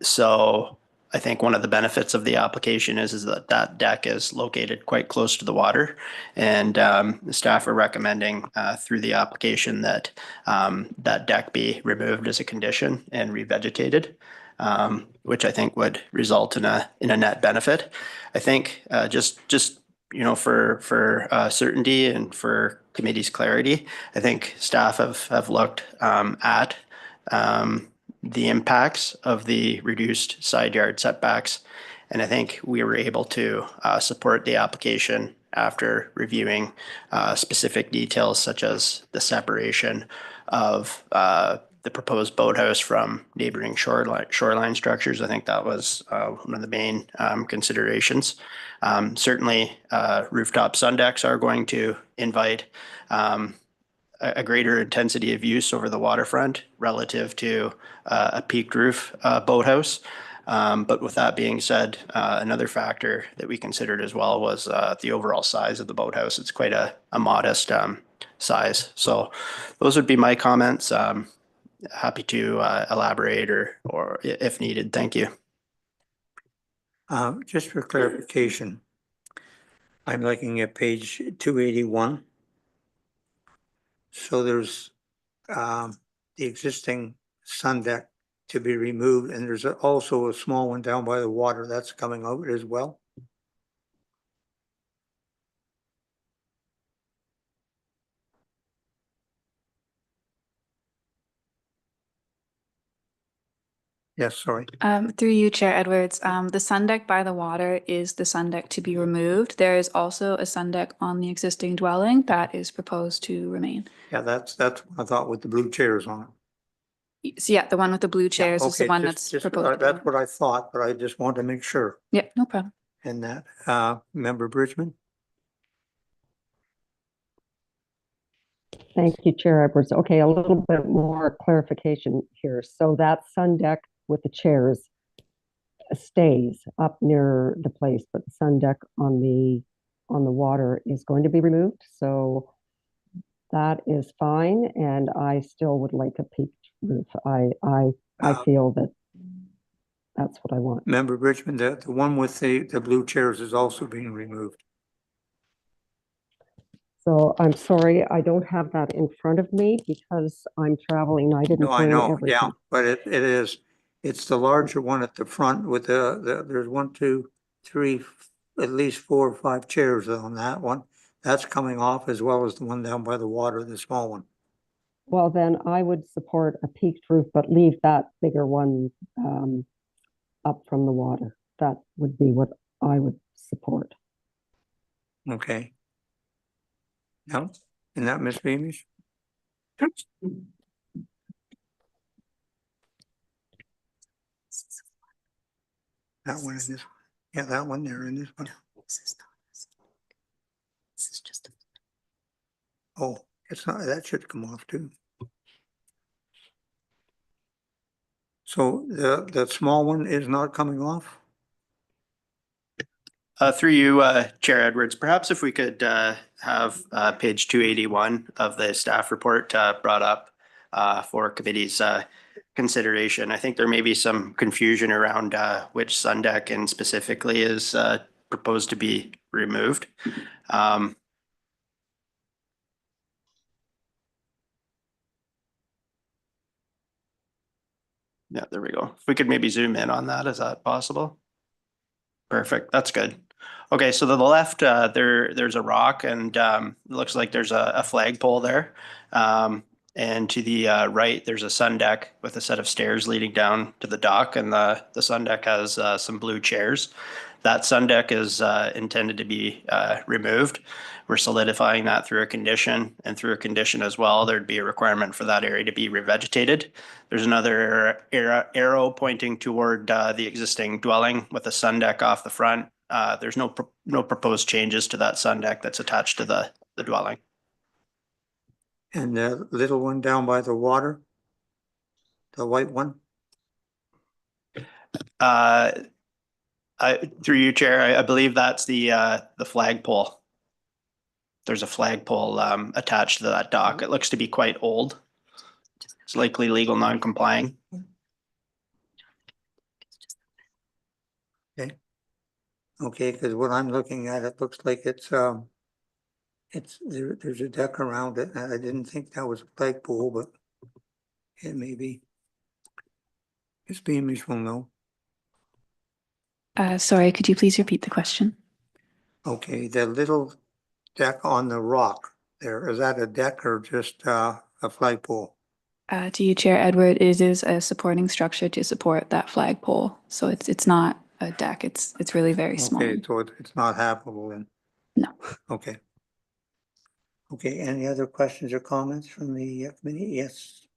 Speaker 6: So I think one of the benefits of the application is that that deck is located quite close to the water, and the staff are recommending through the application that that deck be removed as a condition and revegetated, which I think would result in a net benefit. I think just for certainty and for committee's clarity, I think staff have looked at the impacts of the reduced side yard setbacks. And I think we were able to support the application after reviewing specific details such as the separation of the proposed boathouse from neighboring shoreline structures. I think that was one of the main considerations. Certainly, rooftop sun decks are going to invite a greater intensity of use over the waterfront relative to a peaked roof boathouse. But with that being said, another factor that we considered as well was the overall size of the boathouse. It's quite a modest size. So those would be my comments. Happy to elaborate or if needed. Thank you.
Speaker 1: Just for clarification, I'm looking at page 281. So there's the existing sun deck to be removed, and there's also a small one down by the water that's coming out as well. Yes, sorry.
Speaker 3: Through you, Chair Edwards, the sun deck by the water is the sun deck to be removed. There is also a sun deck on the existing dwelling that is proposed to remain.
Speaker 1: Yeah, that's what I thought with the blue chairs on it.
Speaker 3: So yeah, the one with the blue chairs is the
Speaker 1: Okay,
Speaker 3: one
Speaker 1: just-
Speaker 3: that's
Speaker 1: just,
Speaker 3: proposed.
Speaker 1: That's what I thought, but I just wanted to make sure.
Speaker 3: Yeah, no problem.
Speaker 1: And that, Member Bridgman?
Speaker 5: Thank you, Chair Edwards. Okay, a little bit more clarification here. So that sun deck with the chairs stays up near the place, but the sun deck on the water is going to be removed. So that is fine, and I still would like a peaked roof. I feel that that's what I want.
Speaker 1: Member Bridgman, the one with the blue chairs is also being removed.
Speaker 5: So I'm sorry, I don't have that in front of me because I'm traveling. I didn't
Speaker 1: No, I
Speaker 5: bring
Speaker 1: know,
Speaker 5: everything.
Speaker 1: yeah, but it's the larger one at the front with there's 1, 2, 3, at least 4 or 5 chairs on that one. That's coming off as well as the one down by the water, the small one.
Speaker 5: Well, then I would support a peaked roof, but leave that bigger one up from the water. That would be what I would support.
Speaker 1: Okay. No, isn't that Ms. Beamish? That one and this one. Yeah, that one there and this one.
Speaker 2: This is just.
Speaker 1: Oh, it's not, that should come off too. So the small one is not coming off?
Speaker 6: Through you, Chair Edwards, perhaps if we could have page 281 of the staff report brought up for committee's consideration. I think there may be some confusion around which sun deck and specifically is proposed to be removed. Yeah, there we go. If we could maybe zoom in on that, is that possible? Perfect, that's good. Okay, so to the left, there's a rock and it looks like there's a flagpole there. And to the right, there's a sun deck with a set of stairs leading down to the dock, and the sun deck has some blue chairs. That sun deck is intended to be removed. We're solidifying that through a condition, and through a condition as well, there'd be a requirement for that area to be revegetated. There's another arrow pointing toward the existing dwelling with a sun deck off the front. There's no proposed changes to that sun deck that's attached to the dwelling.
Speaker 1: And the little one down by the water? The white one?
Speaker 6: Through you, Chair, I believe that's the flagpole. There's a flagpole attached to that dock. It looks to be quite old. It's likely legal non-complying.
Speaker 1: Okay. Okay, because what I'm looking at, it looks like there's a deck around it. I didn't think that was a flagpole, but it may be. Ms. Beamish will know.
Speaker 3: Sorry, could you please repeat the question?
Speaker 1: Okay, the little deck on the rock there, is that a deck or just a flagpole?
Speaker 3: To you, Chair Edward, it is a supporting structure to support that flagpole. So it's not a deck. It's really very small.
Speaker 1: Okay, so it's not habitable then?
Speaker 3: No.
Speaker 1: Okay. Okay, any other questions or comments from the committee? Yes,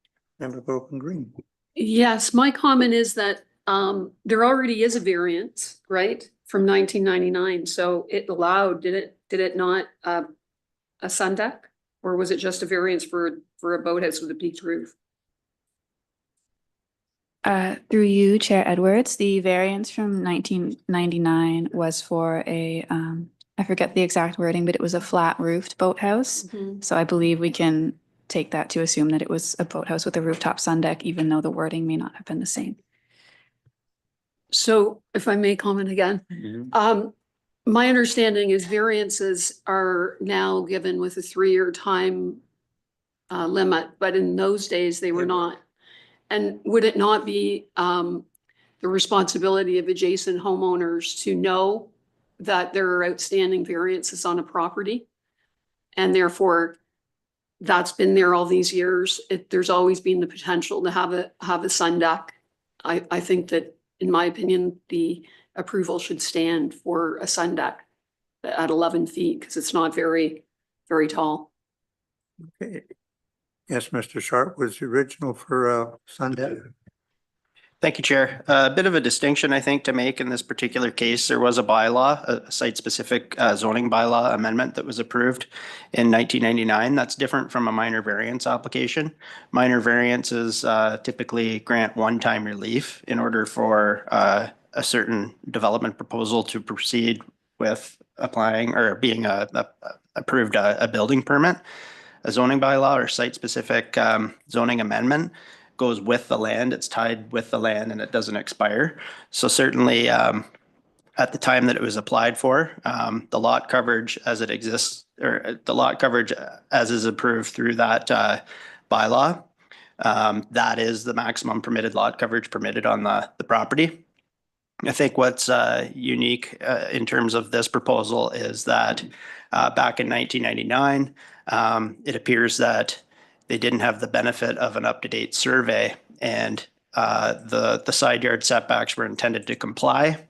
Speaker 1: Member Broken Green.
Speaker 11: Yes, my comment is that there already is a variance, right, from 1999. So it allowed, did it not a sun deck, or was it just a variance for a boathouse with a peaked roof?
Speaker 3: Through you, Chair Edwards, the variance from 1999 was for a I forget the exact wording, but it was a flat roofed boathouse.
Speaker 11: Mm-hmm.
Speaker 3: So I believe we can take that to assume that it was a boathouse with a rooftop sun deck, even though the wording may not have been the same.
Speaker 11: So if I may comment again, My understanding is variances are now given with a 3-year time limit, but in those days they were not. And would it not be the responsibility of adjacent homeowners to know that there are outstanding variances on a property? And therefore, that's been there all these years. There's always been the potential to have a sun deck. I think that, in my opinion, the approval should stand for a sun deck at 11 feet because it's not very, very tall.
Speaker 1: Okay. Yes, Mr. Sharp was the original for sun deck.
Speaker 6: Thank you, Chair. A bit of a distinction, I think, to make in this particular case. There was a bylaw, a site-specific zoning bylaw amendment that was approved in 1999. That's different from a minor variance application. Minor variances typically grant one-time relief in order for a certain development proposal to proceed with applying or being approved a building permit. A zoning bylaw or site-specific zoning amendment goes with the land, it's tied with the land, and it doesn't expire. So certainly at the time that it was applied for, the lot coverage as it exists, or the lot coverage as is approved through that bylaw, that is the maximum permitted lot coverage permitted on the property. I think what's unique in terms of this proposal is that back in 1999, it appears that they didn't have the benefit of an up-to-date survey, and the side yard setbacks were intended to comply.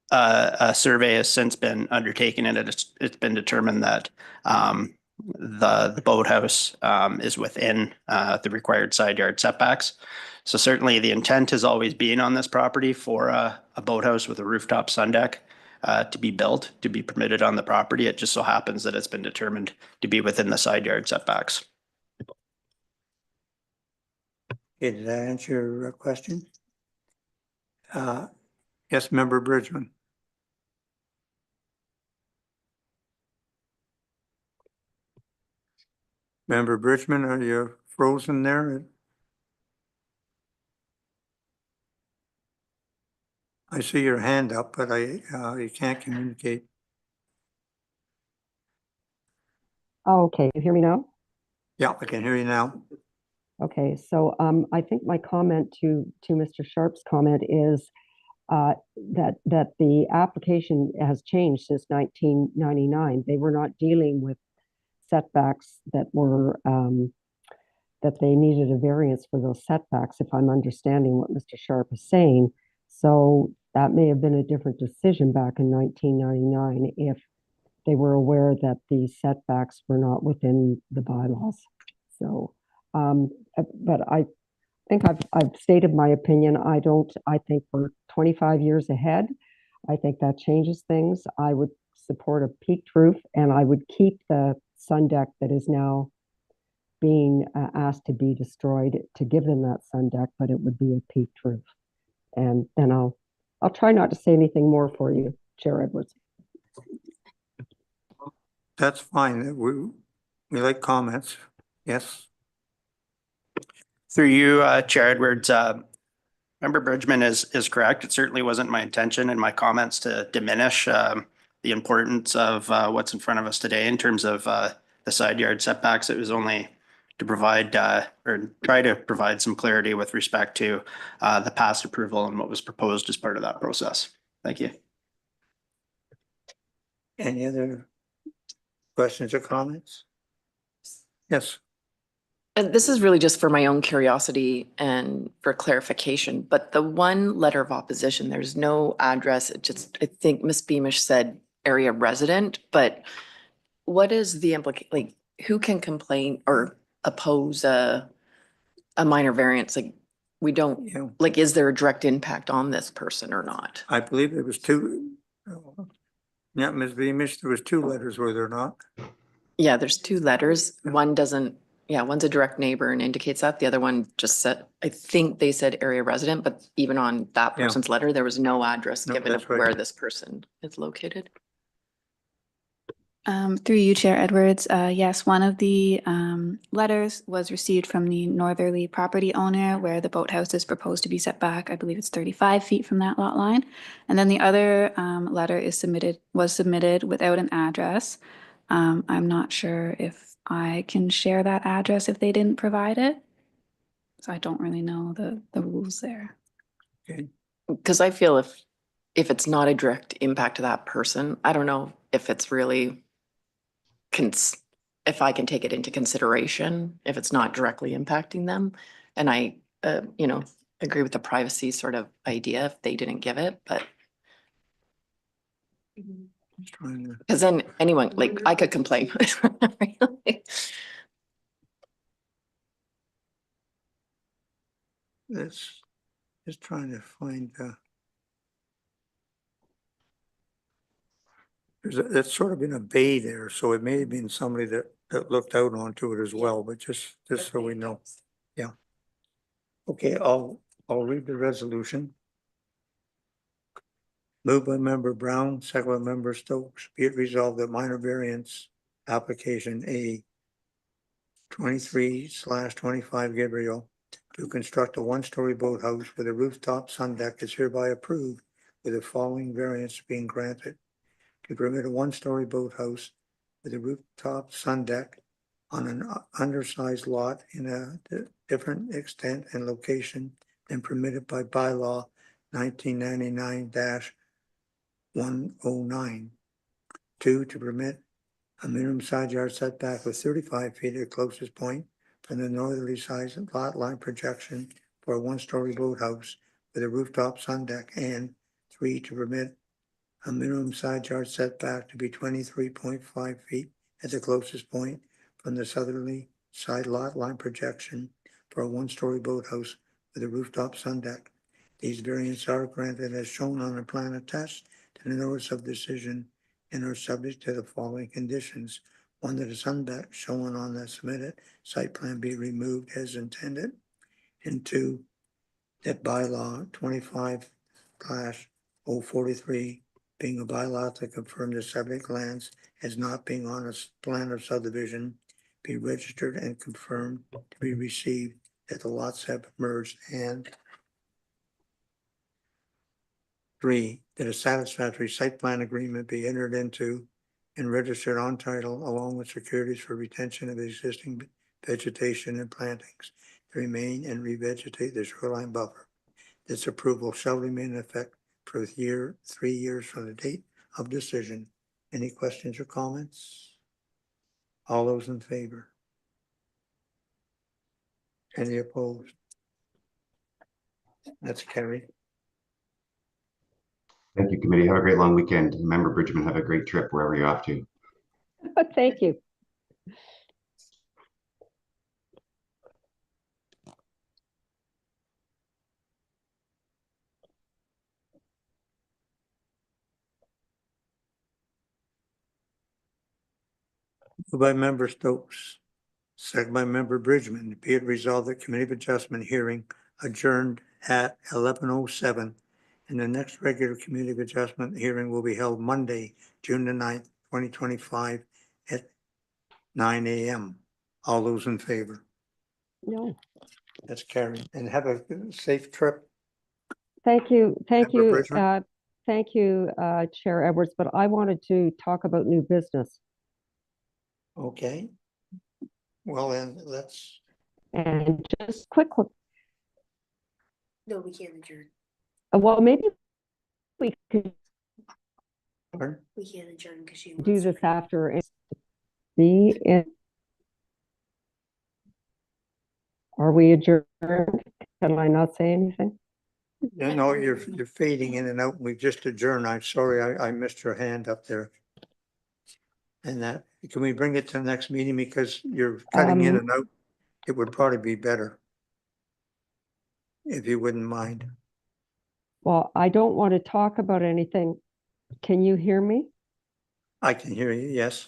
Speaker 6: A survey has since been undertaken, and it's been determined that the boathouse is within the required side yard setbacks. So certainly the intent has always been on this property for a boathouse with a rooftop sun deck to be built, to be permitted on the property. It just so happens that it's been determined to be within the side yard setbacks.
Speaker 1: Okay, did that answer your question? Yes, Member Bridgman. Member Bridgman, are you frozen there? I see your hand up, but you can't communicate.
Speaker 5: Oh, okay. You hear me now?
Speaker 1: Yeah, I can hear you now.
Speaker 5: Okay, so I think my comment to Mr. Sharp's comment is that the application has changed since 1999. They were not dealing with setbacks that were that they needed a variance for those setbacks, if I'm understanding what Mr. Sharp is saying. So that may have been a different decision back in 1999 if they were aware that the setbacks were not within the bylaws. So, but I think I've stated my opinion. I think we're 25 years ahead. I think that changes things. I would support a peaked roof, and I would keep the sun deck that is now being asked to be destroyed, to give them that sun deck, but it would be a peaked roof. And then I'll try not to say anything more for you, Chair Edwards.
Speaker 1: That's fine. We like comments. Yes.
Speaker 6: Through you, Chair Edwards, Member Bridgman is correct. It certainly wasn't my intention in my comments to diminish the importance of what's in front of us today in terms of the side yard setbacks. It was only to provide or try to provide some clarity with respect to the past approval and what was proposed as part of that process. Thank you.
Speaker 1: Any other questions or comments? Yes.
Speaker 12: And this is really just for my own curiosity and for clarification, but the one letter of opposition, there's no address. It just, I think Ms. Beamish said area resident, but what is the implication? Like, who can complain or oppose a minor variance? Like, we don't, like, is there a direct impact on this person or not?
Speaker 1: I believe there was two. Yeah, Ms. Beamish, there was two letters, were there not?
Speaker 12: Yeah, there's two letters. One doesn't, yeah, one's a direct neighbor and indicates that. The other one just said, I think they said area resident, but even on that person's letter, there was no address given of where this person is located.
Speaker 3: Through you, Chair Edwards. Yes, one of the letters was received from the northerly property owner where the boathouse is proposed to be set back. I believe it's 35 feet from that lot line. And then the other letter was submitted without an address. I'm not sure if I can share that address if they didn't provide it. So I don't really know the rules there.
Speaker 1: Okay.
Speaker 12: Because I feel if it's not a direct impact to that person, I don't know if it's really if I can take it into consideration, if it's not directly impacting them. And I, agree with the privacy sort of idea if they didn't give it, but
Speaker 1: Just trying to,
Speaker 12: because then anyone, like, I could complain.
Speaker 1: that's just trying to find, that's sort of in a bay there, so it may have been somebody that looked out onto it as well, but just so we know. Yeah. Okay, I'll read the resolution. Moved by member Brown, second by member Stokes. Be it resolved that minor variance application A 23/25 Gabriel to construct a one-story boathouse with a rooftop sun deck is hereby approved, with the following variance being granted: to permit a one-story boathouse with a rooftop sun deck on an undersized lot in a different extent and location than permitted by bylaw 1999-109. 2, to permit a minimum side yard setback of 35 feet at the closest point from the northerly side lot line projection for a one-story boathouse with a rooftop sun deck, and 3, to permit a minimum side yard setback to be 23.5 feet at the closest point from the southerly side lot line projection for a one-story boathouse with a rooftop sun deck. These variants are granted as shown on the plan attached to the notice of decision and are subject to the following conditions. 1, that a sun deck shown on the submitted site plan be removed as intended. And 2, that bylaw 25/043 being a bylaw to confirm the subject lands as not being on a plan of subdivision be registered and confirmed to be received that the lots have merged, and 3, that a satisfactory site plan agreement be entered into and registered on title along with securities for retention of existing vegetation and plantings to remain and revegetate the shoreline buffer. This approval shall remain in effect for 3 years from the date of decision. Any questions or comments? All those in favor? Any opposed? That's carried.
Speaker 21: Thank you, committee. Have a great long weekend. Member Bridgman, have a great trip wherever you're off to.
Speaker 5: Thank you.
Speaker 1: Moved by member Stokes, second by member Bridgman. Be it resolved that committee of adjustment hearing adjourned at 11:07, and the next regular committee of adjustment hearing will be held Monday, June the 9th, 2025 at 9 a.m. All those in favor?
Speaker 5: No.
Speaker 1: That's carried. And have a safe trip.
Speaker 5: Thank you. Thank
Speaker 1: Member
Speaker 5: you.
Speaker 1: Bridgman?
Speaker 5: Thank you, Chair Edwards, but I wanted to talk about new business.
Speaker 1: Okay. Well, then let's.
Speaker 5: And just quickly,
Speaker 2: No, we can't adjourn.
Speaker 5: well, maybe we could
Speaker 2: We can't adjourn because she
Speaker 5: do this after the end. Are we adjourned? Can I not say anything?
Speaker 1: No, you're fading in and out. We've just adjourned. I'm sorry, I missed your hand up there. And that, can we bring it to the next meeting because you're cutting in and out? It would probably be better. If you wouldn't mind.
Speaker 5: Well, I don't want to talk about anything. Can you hear me?
Speaker 1: I can hear you, yes.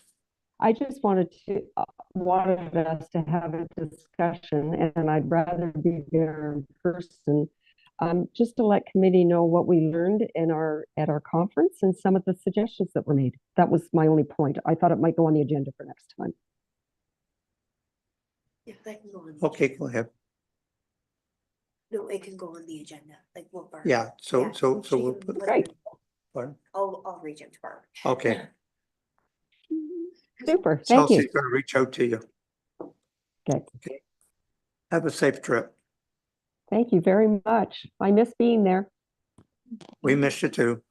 Speaker 5: I just wanted us to have a discussion, and I'd rather be there in person just to let committee know what we learned in at our conference and some of the suggestions that were made. That was my only point. I thought it might go on the agenda for next time.
Speaker 4: Yeah, that can go on.
Speaker 1: Okay, go ahead.
Speaker 4: No, it can go on the agenda, like what Barb.
Speaker 1: Yeah, so
Speaker 4: She
Speaker 1: we'll
Speaker 4: can
Speaker 1: put,
Speaker 4: put it
Speaker 5: Right.
Speaker 4: in.
Speaker 1: pardon?
Speaker 4: I'll reach out to Barb.
Speaker 1: Okay.
Speaker 5: Super. Thank you.
Speaker 1: Chelsea's gonna reach out to you.
Speaker 5: Okay.
Speaker 1: Okay. Have a safe trip.
Speaker 5: Thank you very much. I miss being there.
Speaker 1: We miss you too.